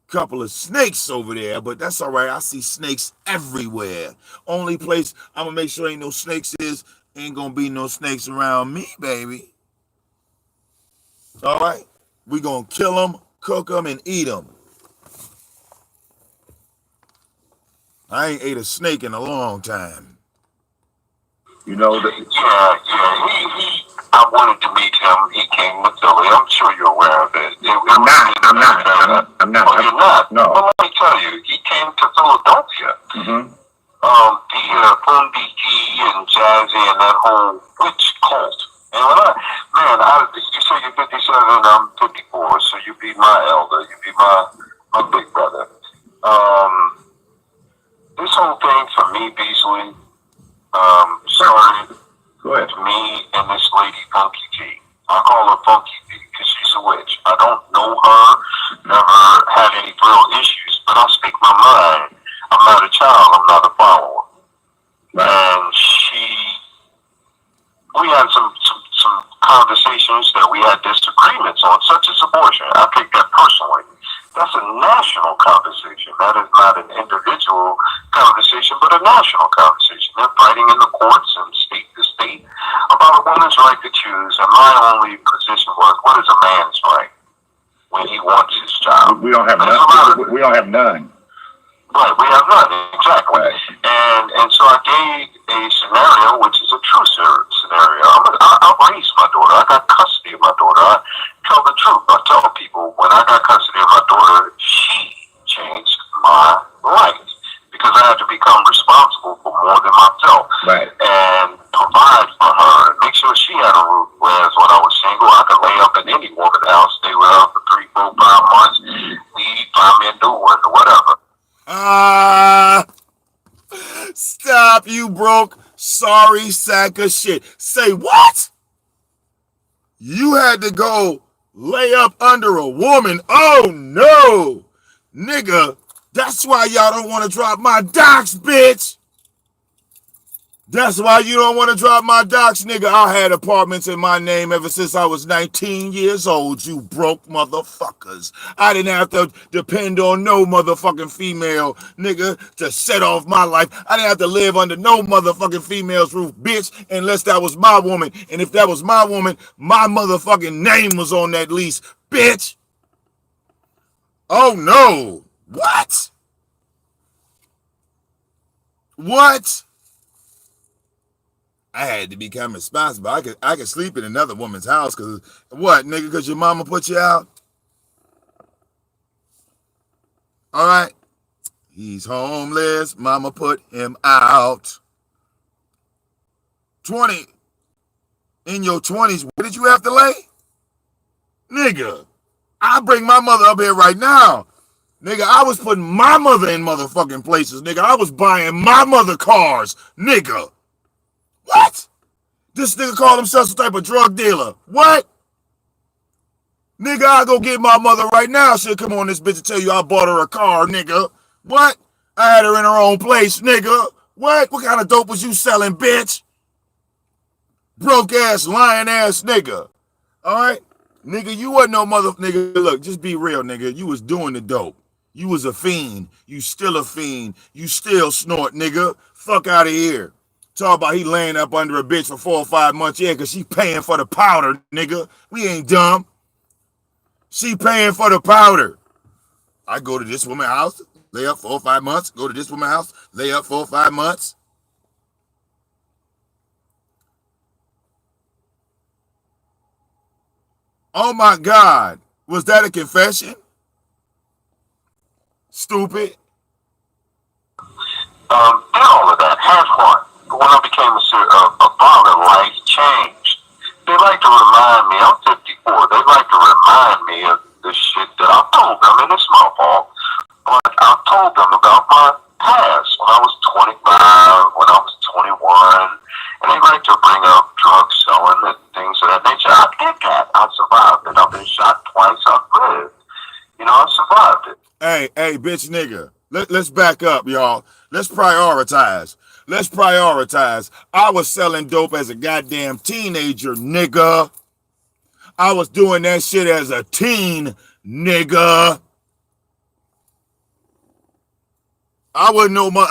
Couple of snakes over there, but that's all right. I see snakes everywhere. Only place I'm going to make sure ain't no snakes is, ain't going to be no snakes around me, baby. All right? We going to kill them, cook them, and eat them. I ain't ate a snake in a long time. You know that? Yeah. I wanted to meet him. He came to Philly. I'm sure you're aware of it. I'm not. Oh, you're not? No. Well, let me tell you. He came to Philadelphia. Mm-hmm. The Fundiki and Jazzy and that whole witch cult. And you say you're 57 and I'm 54, so you be my elder. You be my big brother. This whole thing for me, Beasley, started with me and this lady, Funky G. I call her Funky G because she's a witch. I don't know her, never had any real issues, but I speak my mind. I'm not a child, I'm not a follower. Right. And we had some conversations that we had disagreements on, such as abortion. I take that personally. That's a national conversation. That is not an individual conversation, but a national conversation. They're fighting in the courts and state to state about a woman's right to choose. And my only position was, what is a man's right when he wants his child? We don't have none. We don't have none. Right, we have none, exactly. Right. And so I gave a scenario, which is a true scenario. I raised my daughter. I got custody of my daughter. I tell the truth. I tell people when I got custody of my daughter, she changed my life because I had to become responsible for more than myself. Right. And provide for her and make sure she had a roof. Whereas when I was single, I could lay up in any woman's house, stay with her for 3, 4, 5 months, leave, find me a new one, or whatever. Stop, you broke, sorry sack of shit. Say what? You had to go lay up under a woman? Oh no, nigga, that's why y'all don't want to drop my docs, bitch. That's why you don't want to drop my docs, nigga. I had apartments in my name ever since I was 19 years old, you broke motherfuckers. I didn't have to depend on no motherfucking female, nigga, to set off my life. I didn't have to live under no motherfucking female's roof, bitch, unless that was my woman. And if that was my woman, my motherfucking name was on that lease, bitch. Oh, no. What? What? I had to become responsible. I could sleep in another woman's house because what, nigga? Because your mama put you out. All right. He's homeless. Mama put him out. 20. In your 20s, where did you have to lay? Nigga, I bring my mother up here right now. Nigga, I was putting my mother in motherfucking places. Nigga, I was buying my mother cars. Nigga. What? This nigga called himself some type of drug dealer. What? Nigga, I'll go get my mother right now. She'll come on this bitch and tell you I bought her a car, nigga. What? I had her in her own place, nigga. What? What kind of dope was you selling, bitch? Broke ass, lying ass nigga. All right? Nigga, you wasn't no mother... Nigga, look, just be real, nigga. You was doing the dope. You was a fiend. You still a fiend. You still snort, nigga. Fuck out of here. Talk about he laying up under a bitch for 4 or 5 months. Yeah, because she paying for the powder, nigga. We ain't dumb. She paying for the powder. I go to this woman's house, lay up 4 or 5 months. Go to this woman's house, lay up 4 or 5 months. Oh, my God. Was that a confession? Stupid. Did all of that. Had fun. When I became a father, life changed. They like to remind me, I'm 54. for. They like to remind me of the shit that I told them, and it's my fault. But I told them about my past when I was 25, when I was 21, and they like to bring up drug selling and things of that nature. I did that. I survived it. I've been shot twice. I've lived. You know, I survived it. Hey, bitch nigga. Let's back up, y'all. Let's prioritize. Let's prioritize. I was selling dope as a goddamn teenager, nigga. I was doing that shit as a teen, nigga. I wouldn't know much.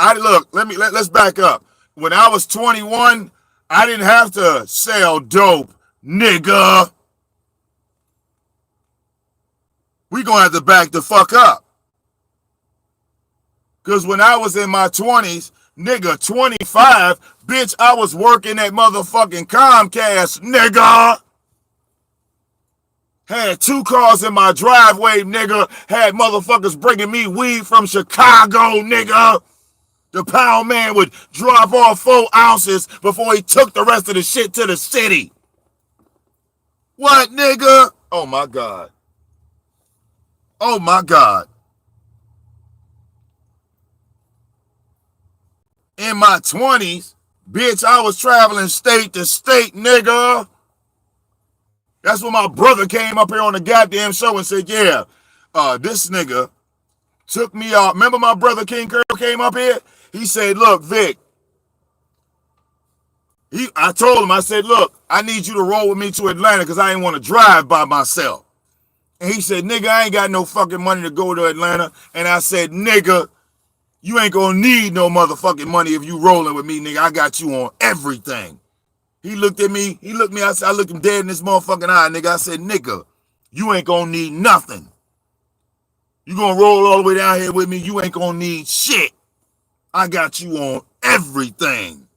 Let's back up. When I was 21, I didn't have to sell dope, nigga. We gonna have to back the fuck up. Because when I was in my 20s, nigga, 25, bitch, I was working at motherfucking Comcast, nigga. Had 2 cars in my driveway, nigga. Had motherfuckers bringing me weed from Chicago, nigga. The pound man would drop off 4 ounces before he took the rest of the shit to the city. What, nigga? Oh, my God. Oh, my God. In my 20s, bitch, I was traveling state to state, nigga. That's when my brother came up here on the goddamn show and said, yeah, this nigga took me out. Remember my brother King Curl came up here? He said, look, Vic. I told him, I said, look, I need you to roll with me to Atlanta because I didn't want to drive by myself. And he said, nigga, I ain't got no fucking money to go to Atlanta. And I said, nigga, you ain't gonna need no motherfucking money if you rolling with me, nigga. I got you on everything. He looked at me, I looked him dead in this motherfucking eye, nigga. I said, nigga, you ain't gonna need nothing. You gonna roll all the way down here with me, you ain't gonna need shit. I got you on everything.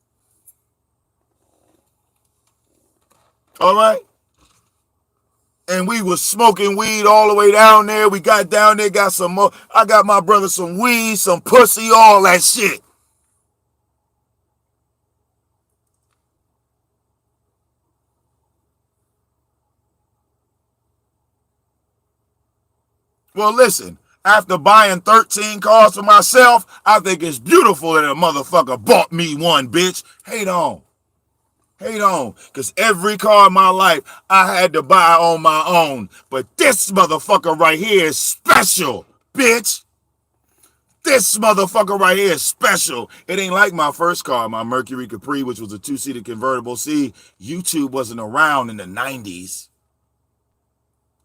All right? And we was smoking weed all the way down there. We got down there, got some more. I got my brother some weed, some pussy, all that shit. Well, listen, after buying 13 cars for myself, I think it's beautiful that a motherfucker bought me one, bitch. Hate on. Hate on. Because every car in my life I had to buy on my own. But this motherfucker right here is special, bitch. This motherfucker right here is special. It ain't like my first car, my Mercury Capri, which was a 2-seater convertible. See, YouTube wasn't around in the 90s.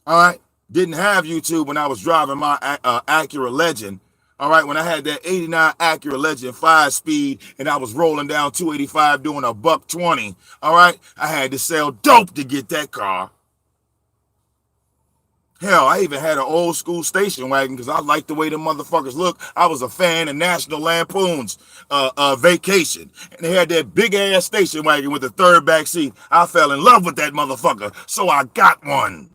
All right? Didn't have YouTube when I was driving my Acura Legend. All right, when I had that 89 Acura Legend 5-speed and I was rolling down 285 doing a $120. All right, I had to sell dope to get that car. Hell, I even had an old school station wagon because I liked the way the motherfuckers look. I was a fan of National Lampoon's Vacation. And they had that big ass station wagon with the 3rd back seat. I fell in love with that motherfucker, so I got one.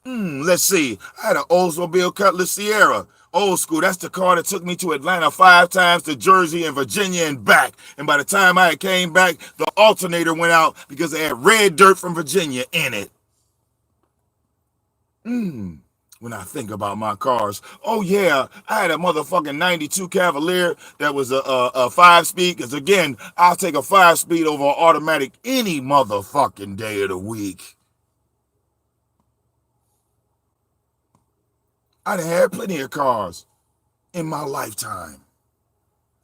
Let's see. I had an Oldsmobile Cutlass Sierra. Old school. That's the car that took me to Atlanta 5 times, to Jersey and Virginia and back. And by the time I came back, the alternator went out because it had red dirt from Virginia in it. When I think about my cars. Oh, yeah. I had a motherfucking 92 Cavalier that was a 5-speed. Because, again, I'll take a 5-speed over an automatic any motherfucking day of the week. I done had plenty of cars in my lifetime.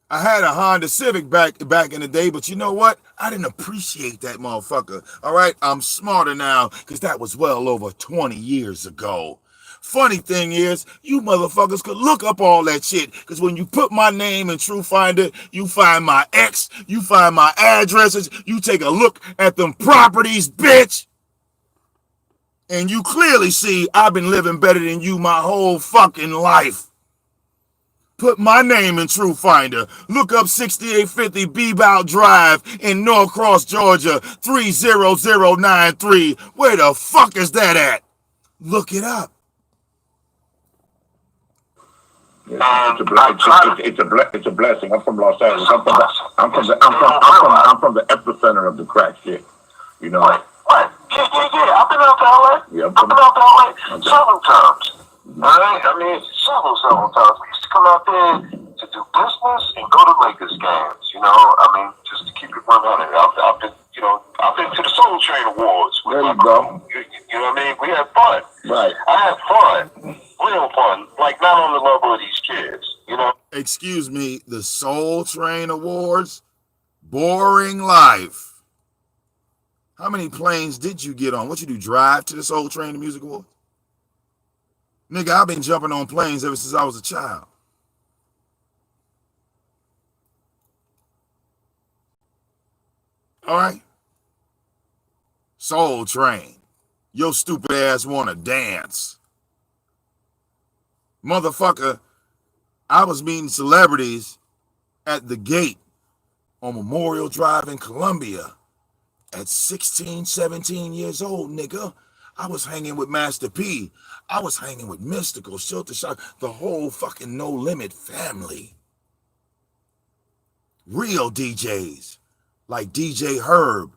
I had a Honda Civic back in the day, but you know what? I didn't appreciate that motherfucker. All right, I'm smarter now because that was well over 20 years ago. Funny thing is, you motherfuckers could look up all that shit because when you put my name in True Finder, you find my ex, you find my addresses, you take a look at them properties, bitch. And you clearly see I've been living better than you my whole fucking life. Put my name in True Finder. Look up 6850 Bebout Drive in Norcross, Georgia, 30093. Where the fuck is that at? Look it up. It's a blessing. I'm from Los Angeles. I'm from the epicenter of the crack shit. You know. What? Yeah, Yeah. I've been out to LA. Yeah, I've been out to LA several times. All right? I mean, several times. We used to come out there to do business and go to Lakers games. You know, I mean, just to keep it 100. I've been, you know, I've been to the Soul Train Awards. There you go. You know what I mean? We had fun. Right. I had fun. Real fun. Like, not on the level of these kids, you know? Excuse me, the Soul Train Awards? Boring life. How many planes did you get on? What you do, drive to the Soul Train Music Awards? Nigga, I've been jumping on planes ever since I was a child. All right? Soul Train. Your stupid ass wanna dance. Motherfucker, I was meeting celebrities at the gate on Memorial Drive in Columbia at 16, 17 years old, nigga. I was hanging with Master P. I was hanging with Mystical, Shelter Shot, the whole fucking No Limit family. Real DJs like DJ Herb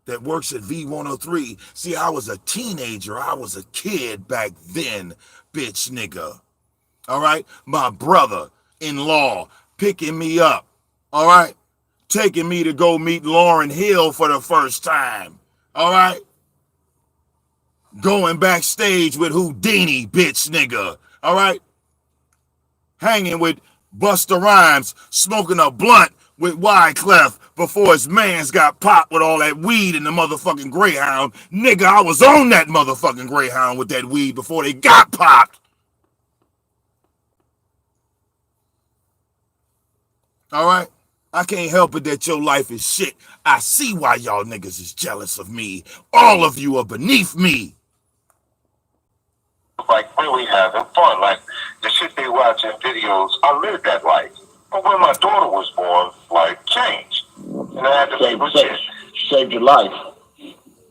that works at V103. See, I was a teenager. I was a kid back then, bitch nigga. All right? My brother-in-law picking me up. All right? Taking me to go meet Lauryn Hill for the first time. All right? Going backstage with Houdini, bitch nigga. All right? Hanging with Busta Rhymes, smoking a blunt with Wyclef before his mans got popped with all that weed in the motherfucking Greyhound. Nigga, I was on that motherfucking Greyhound with that weed before they got popped. All right? I can't help it that your life is shit. I see why y'all niggas is jealous of me. All of you are beneath me. Like, really having fun. Like, the shit they watch in videos, I lived that life. But when my daughter was born, life changed. And I had to be with shit. Saved your life.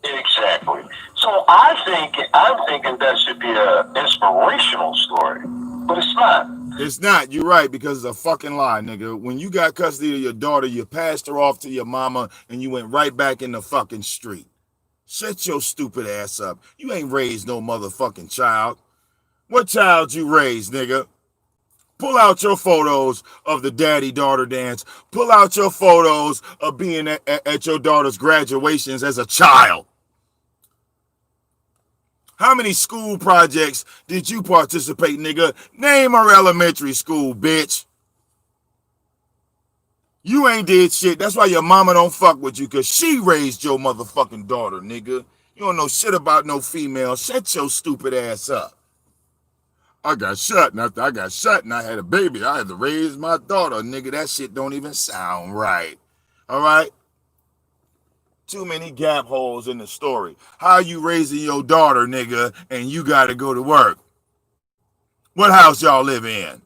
Exactly. So I'm thinking that should be an inspirational story. But it's not. It's not. You're right, because it's a fucking lie, nigga. When you got custody of your daughter, you passed her off to your mama and you went right back in the fucking street. Shut your stupid ass up. You ain't raised no motherfucking child. What child you raised, nigga? Pull out your photos of the daddy-daughter dance. Pull out your photos of being at your daughter's graduations as a child. How many school projects did you participate, nigga? Name our elementary school, bitch. You ain't did shit. That's why your mama don't fuck with you, because she raised your motherfucking daughter, nigga. You don't know shit about no female. Shut your stupid ass up. I got shot, and after I got shot and I had a baby, I had to raise my daughter, nigga. That shit don't even sound right. All right? Too many gap holes in the story. How you raising your daughter, nigga, and you gotta go to work? What house y'all live in?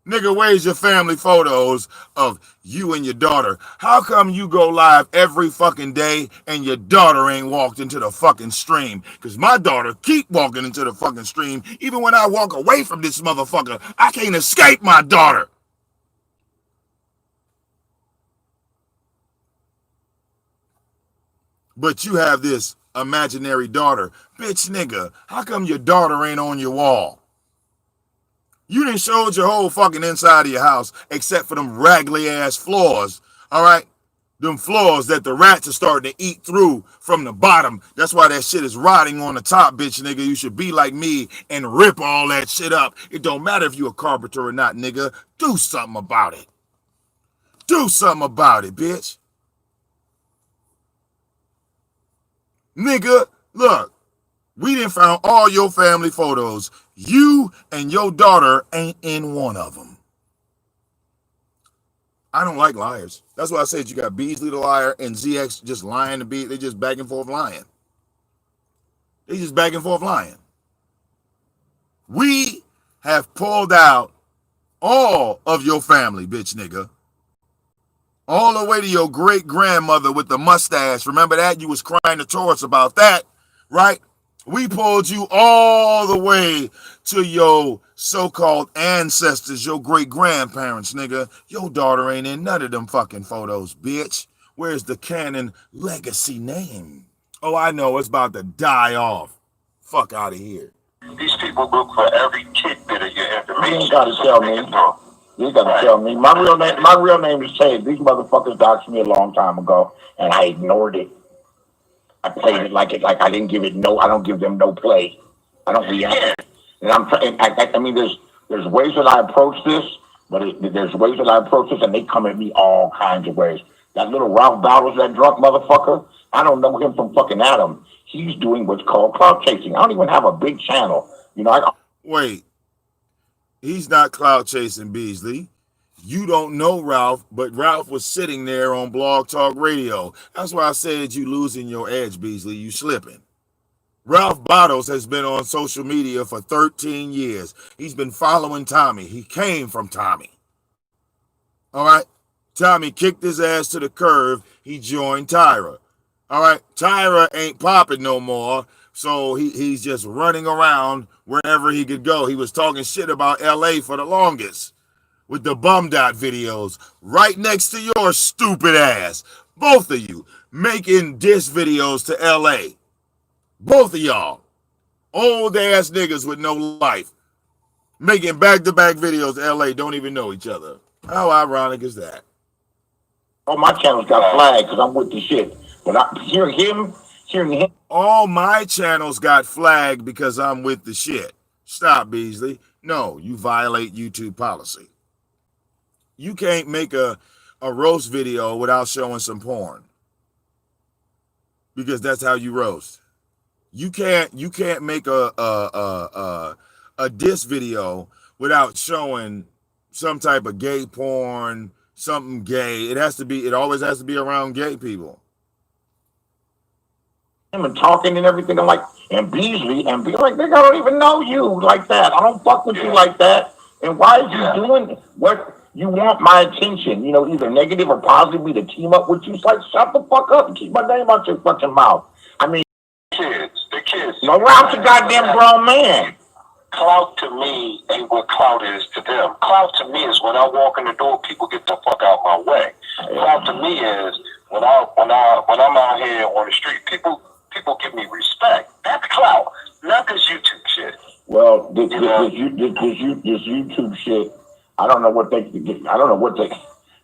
Nigga, where's your family photos of you and your daughter? How come you go live every fucking day and your daughter ain't walked into the fucking stream? Because my daughter keep walking into the fucking stream. Even when I walk away from this motherfucker, I can't escape my daughter. But you have this imaginary daughter. Bitch nigga, how come your daughter ain't on your wall? You done showed your whole fucking inside of your house, except for them raggedy ass floors, all right? Them floors that the rats are starting to eat through from the bottom. That's why that shit is rotting on the top, bitch, nigga. You should be like me and rip all that shit up. It don't matter if you a carpenter or not, nigga. Do something about it. Do something about it, bitch. Nigga, look. We done found all your family photos. You and your daughter ain't in one of them. I don't like liars. That's why I said you got Beasley the liar and ZX just lying to be. They just back and forth lying. They just back and forth lying. We have pulled out all of your family, bitch nigga. All the way to your great grandmother with the mustache. Remember that? You was crying to Taurus about that, right? We pulled you all the way to your so-called ancestors, your great-grandparents, nigga. Your daughter ain't in none of them fucking photos, bitch. Where's the canon legacy name? Oh, I know. It's about to die off. Fuck out of here. These people look for every tidbit of your information. You ain't gotta tell me. You gotta tell me. My real name is Ted. These motherfuckers doxed me a long time ago, and I ignored it. I played it like I didn't give it no. I don't give them no play. I don't react. And I mean, there's ways that I approach this, but there's ways that I approach this, and they come at me all kinds of ways. That little Ralph Bowers, that drunk motherfucker, I don't know him from fucking Adam. He's doing what's called clout chasing. I don't even have a big channel. You know, Wait. He's not clout chasing, Beasley. You don't know Ralph, but Ralph was sitting there on Blog Talk Radio. That's why I said you losing your edge, Beasley. You slipping. Ralph Bottles has been on social media for 13 years. He's been following Tommy. He came from Tommy. All right? Tommy kicked his ass to the curb. He joined Tyra. All right? Tyra ain't popping no more, so he's just running around wherever he could go. He was talking shit about L.A. for the longest with the bum dot videos right next to your stupid ass. Both of you making diss videos to L.A. Both of y'all, old ass niggas with no life, making back-to-back videos to LA, don't even know each other. How ironic is that? all my channels got flagged because I'm with the shit. But hearing him. All my channels got flagged because I'm with the shit. Stop, Beasley. No, you violate YouTube policy. You can't make a roast video without showing some porn, because that's how you roast. You can't make a diss video without showing some type of gay porn, something gay. It always has to be around gay people. And talking and everything. I'm like, and Beasley, and be like, nigga, I don't even know you like that. I don't fuck with you like that. And why is you doing what you want my attention? You know, either negative or positive, me to team up with you. It's like, shut the fuck up and keep my name out your fucking mouth. I mean, The kids. no, Ralph's a goddamn grown man. Clout to me ain't what clout is to them. Clout to me is when I walk in the door, people get the fuck out my way. Clout to me is when I'm out here on the street, people give me respect. That's clout, not this YouTube shit. Well, this YouTube shit, I don't know what they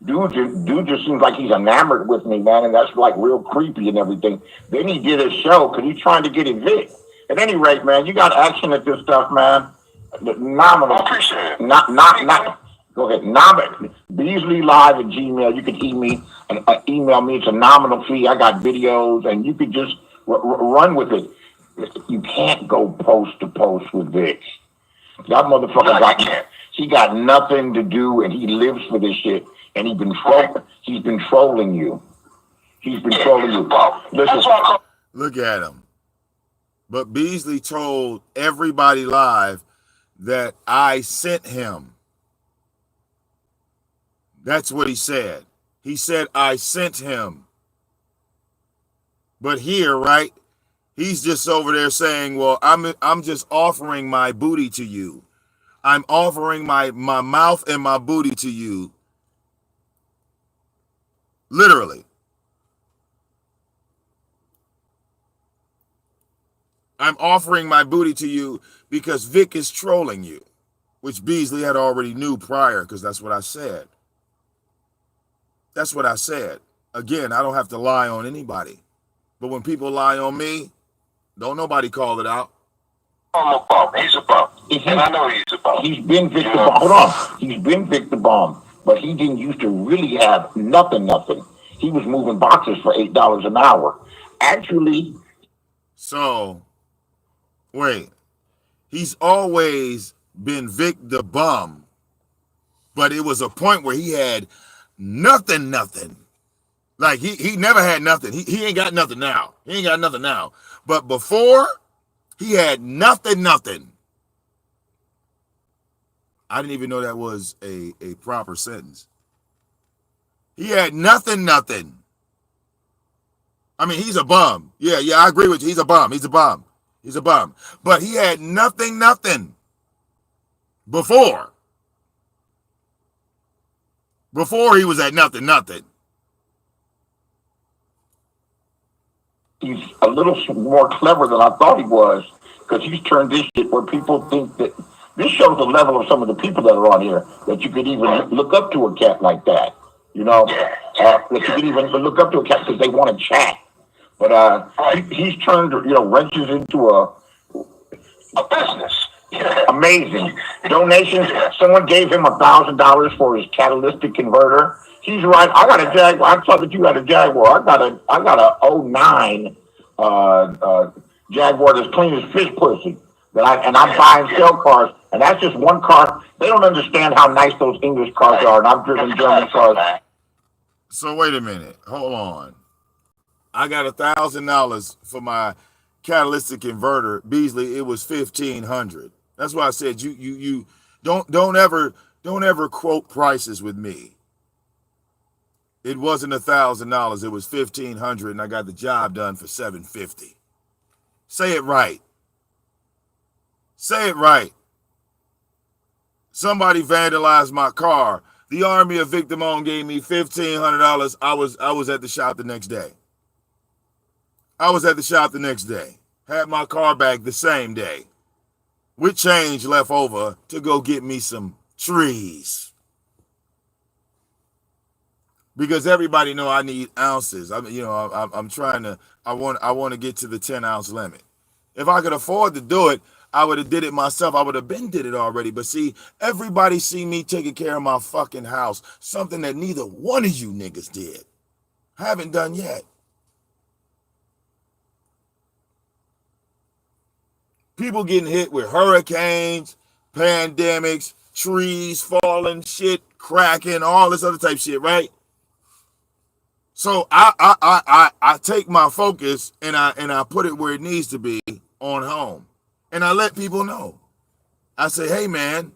dude just seems like he's enamored with me, man, and that's like real creepy and everything. Then he did a show because he's trying to get evicted. At any rate, man, you got action at this stuff, man. Nominal. I appreciate it. Not. Go ahead. Nominal. Beasley Live at Gmail. You can email me. It's a nominal fee. I got videos, and you could just run with it. You can't go post to post with Vic. That motherfucker he got nothing to do, and he lives for this shit. And he's been trolling you. He's been trolling you. Listen. Look at him. But Beasley told everybody live that I sent him. That's what he said. He said I sent him. But here, right, he's just over there saying, well, I'm just offering my booty to you. I'm offering my mouth and my booty to you. Literally. I'm offering my booty to you because Vic is trolling you, which Beasley had already knew prior, because that's what I said. That's what I said. Again, I don't have to lie on anybody. But when people lie on me, don't nobody call it out. I'm a bum. He's a bum. And I know he's a bum. He's been Vic the Bomb. Hold on. He's been Vic the Bomb. But he didn't used to really have nothing. He was moving boxes for $8 an hour. Actually. So, wait. He's always been Vic the Bum. But it was a point where he had nothing. Like, he never had nothing. He ain't got nothing now. He ain't got nothing now. But before, he had nothing. I didn't even know that was a proper sentence. He had nothing. I mean, he's a bum. Yeah, I agree with you. He's a bum. But he had nothing. Before he was at nothing. he's a little more clever than I thought he was, because he's turned this shit where people think that this shows the level of some of the people that are on here, that you could even look up to a cat like that. You know, that you could even look up to a cat because they want to chat. But he's turned, wrenches into a business. amazing donations. Someone gave him $1,000 for his catalytic converter. He's right. I got a Jaguar. I saw that you had a Jaguar. I got a '09 Jaguar that's clean as fish pussy. I'm buying sell cars, and that's just one car. They don't understand how nice those English cars are, and I've driven German cars. So wait a minute. Hold on. I got $1,000 for my catalytic converter. Beasley, it was $1,500. That's why I said you don't ever quote prices with me. It wasn't $1,000. It was $1,500, and I got the job done for $750. Say it right. Say it right. Somebody vandalized my car. The army of VicDamoane gave me $1,500. I was at the shop the next day. Had my car back the same day, with change left over to go get me some trees. Because everybody know I need ounces. I'm trying to. I want to get to the 10-ounce limit. If I could afford to do it, I would have did it myself. I would have been did it already. But see, everybody see me taking care of my fucking house, something that neither one of you niggas did. Haven't done yet. People getting hit with hurricanes, pandemics, trees falling, shit cracking, all this other type shit, right? So I take my focus and I put it where it needs to be, on home. And I let people know. I say, hey man,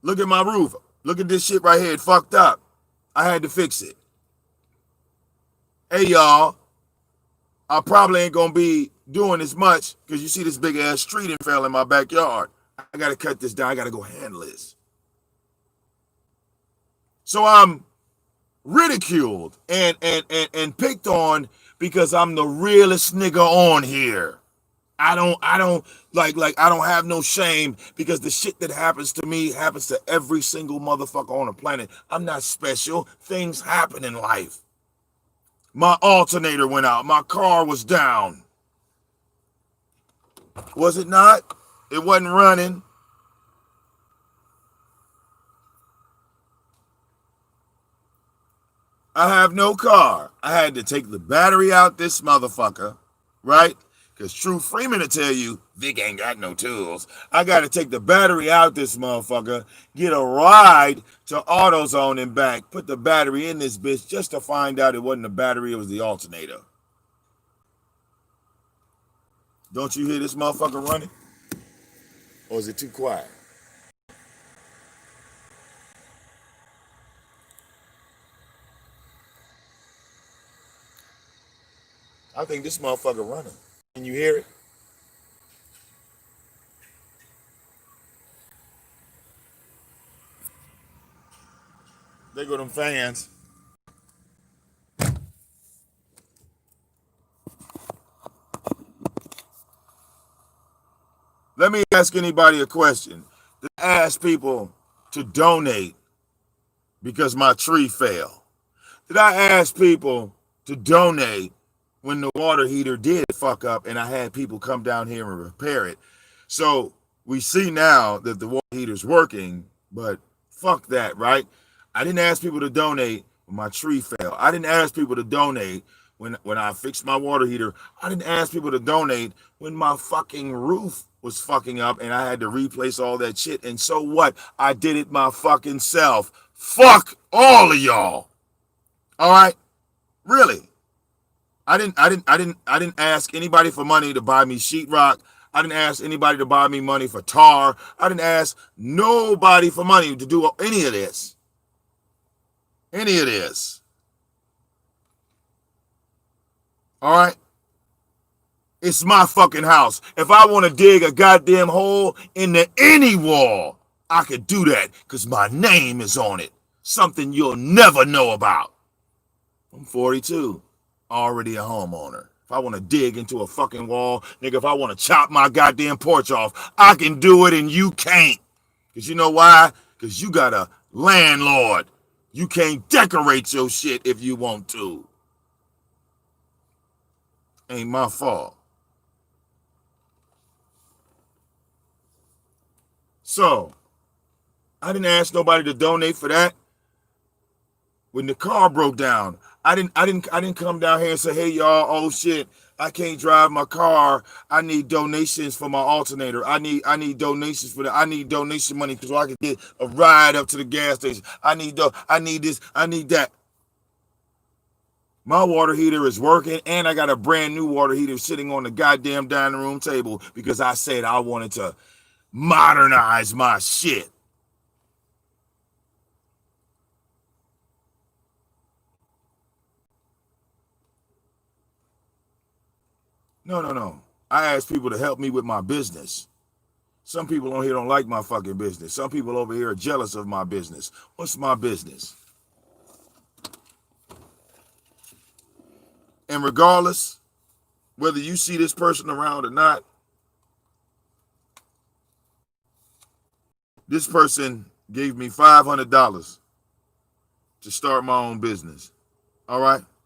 look at my roof. Look at this shit right here. It fucked up. I had to fix it. Hey y'all, I probably ain't gonna be doing as much because you see this big ass tree and fell in my backyard. I gotta cut this down. I gotta go handle this. So I'm ridiculed and picked on because I'm the realest nigga on here. I don't have no shame because the shit that happens to me happens to every single motherfucker on the planet. I'm not special. Things happen in life. My alternator went out. My car was down. Was it not? It wasn't running. I have no car. I had to take the battery out this motherfucker, right? Because True Freeman will tell you, Vic ain't got no tools. I got to take the battery out this motherfucker, get a ride to AutoZone and back, put the battery in this bitch just to find out it wasn't the battery, it was the alternator. Don't you hear this motherfucker running? Or is it too quiet? I think this motherfucker running. Can you hear it? There go them fans. Let me ask anybody a question. Did I ask people to donate because my tree fell? Did I ask people to donate when the water heater did fuck up and I had people come down here and repair it? So we see now that the water heater's working, but fuck that, right? I didn't ask people to donate when my tree fell. I didn't ask people to donate when I fixed my water heater. I didn't ask people to donate when my fucking roof was fucking up and I had to replace all that shit. And so what? I did it my fucking self. Fuck all of y'all. All right? Really? I didn't ask anybody for money to buy me sheetrock. I didn't ask anybody to buy me money for tar. I didn't ask nobody for money to do any of this. Any of this. All right? It's my fucking house. If I want to dig a goddamn hole into any wall, I could do that because my name is on it. Something you'll never know about. I'm 42, already a homeowner. If I want to dig into a fucking wall, nigga, if I want to chop my goddamn porch off, I can do it and you can't. Because you know why? Because you got a landlord. You can't decorate your shit if you want to. Ain't my fault. So, I didn't ask nobody to donate for that. When the car broke down, I didn't come down here and say, hey y'all, oh shit, I can't drive my car. I need donations for my alternator. I need donations for that. I need donation money so I can get a ride up to the gas station. I need this, I need that. My water heater is working, and I got a brand new water heater sitting on the goddamn dining room table because I said I wanted to modernize my shit. No. I asked people to help me with my business. Some people on here don't like my fucking business. Some people over here are jealous of my business. What's my business? And regardless, whether you see this person around or not, this person gave me $500 to start my own business. All right?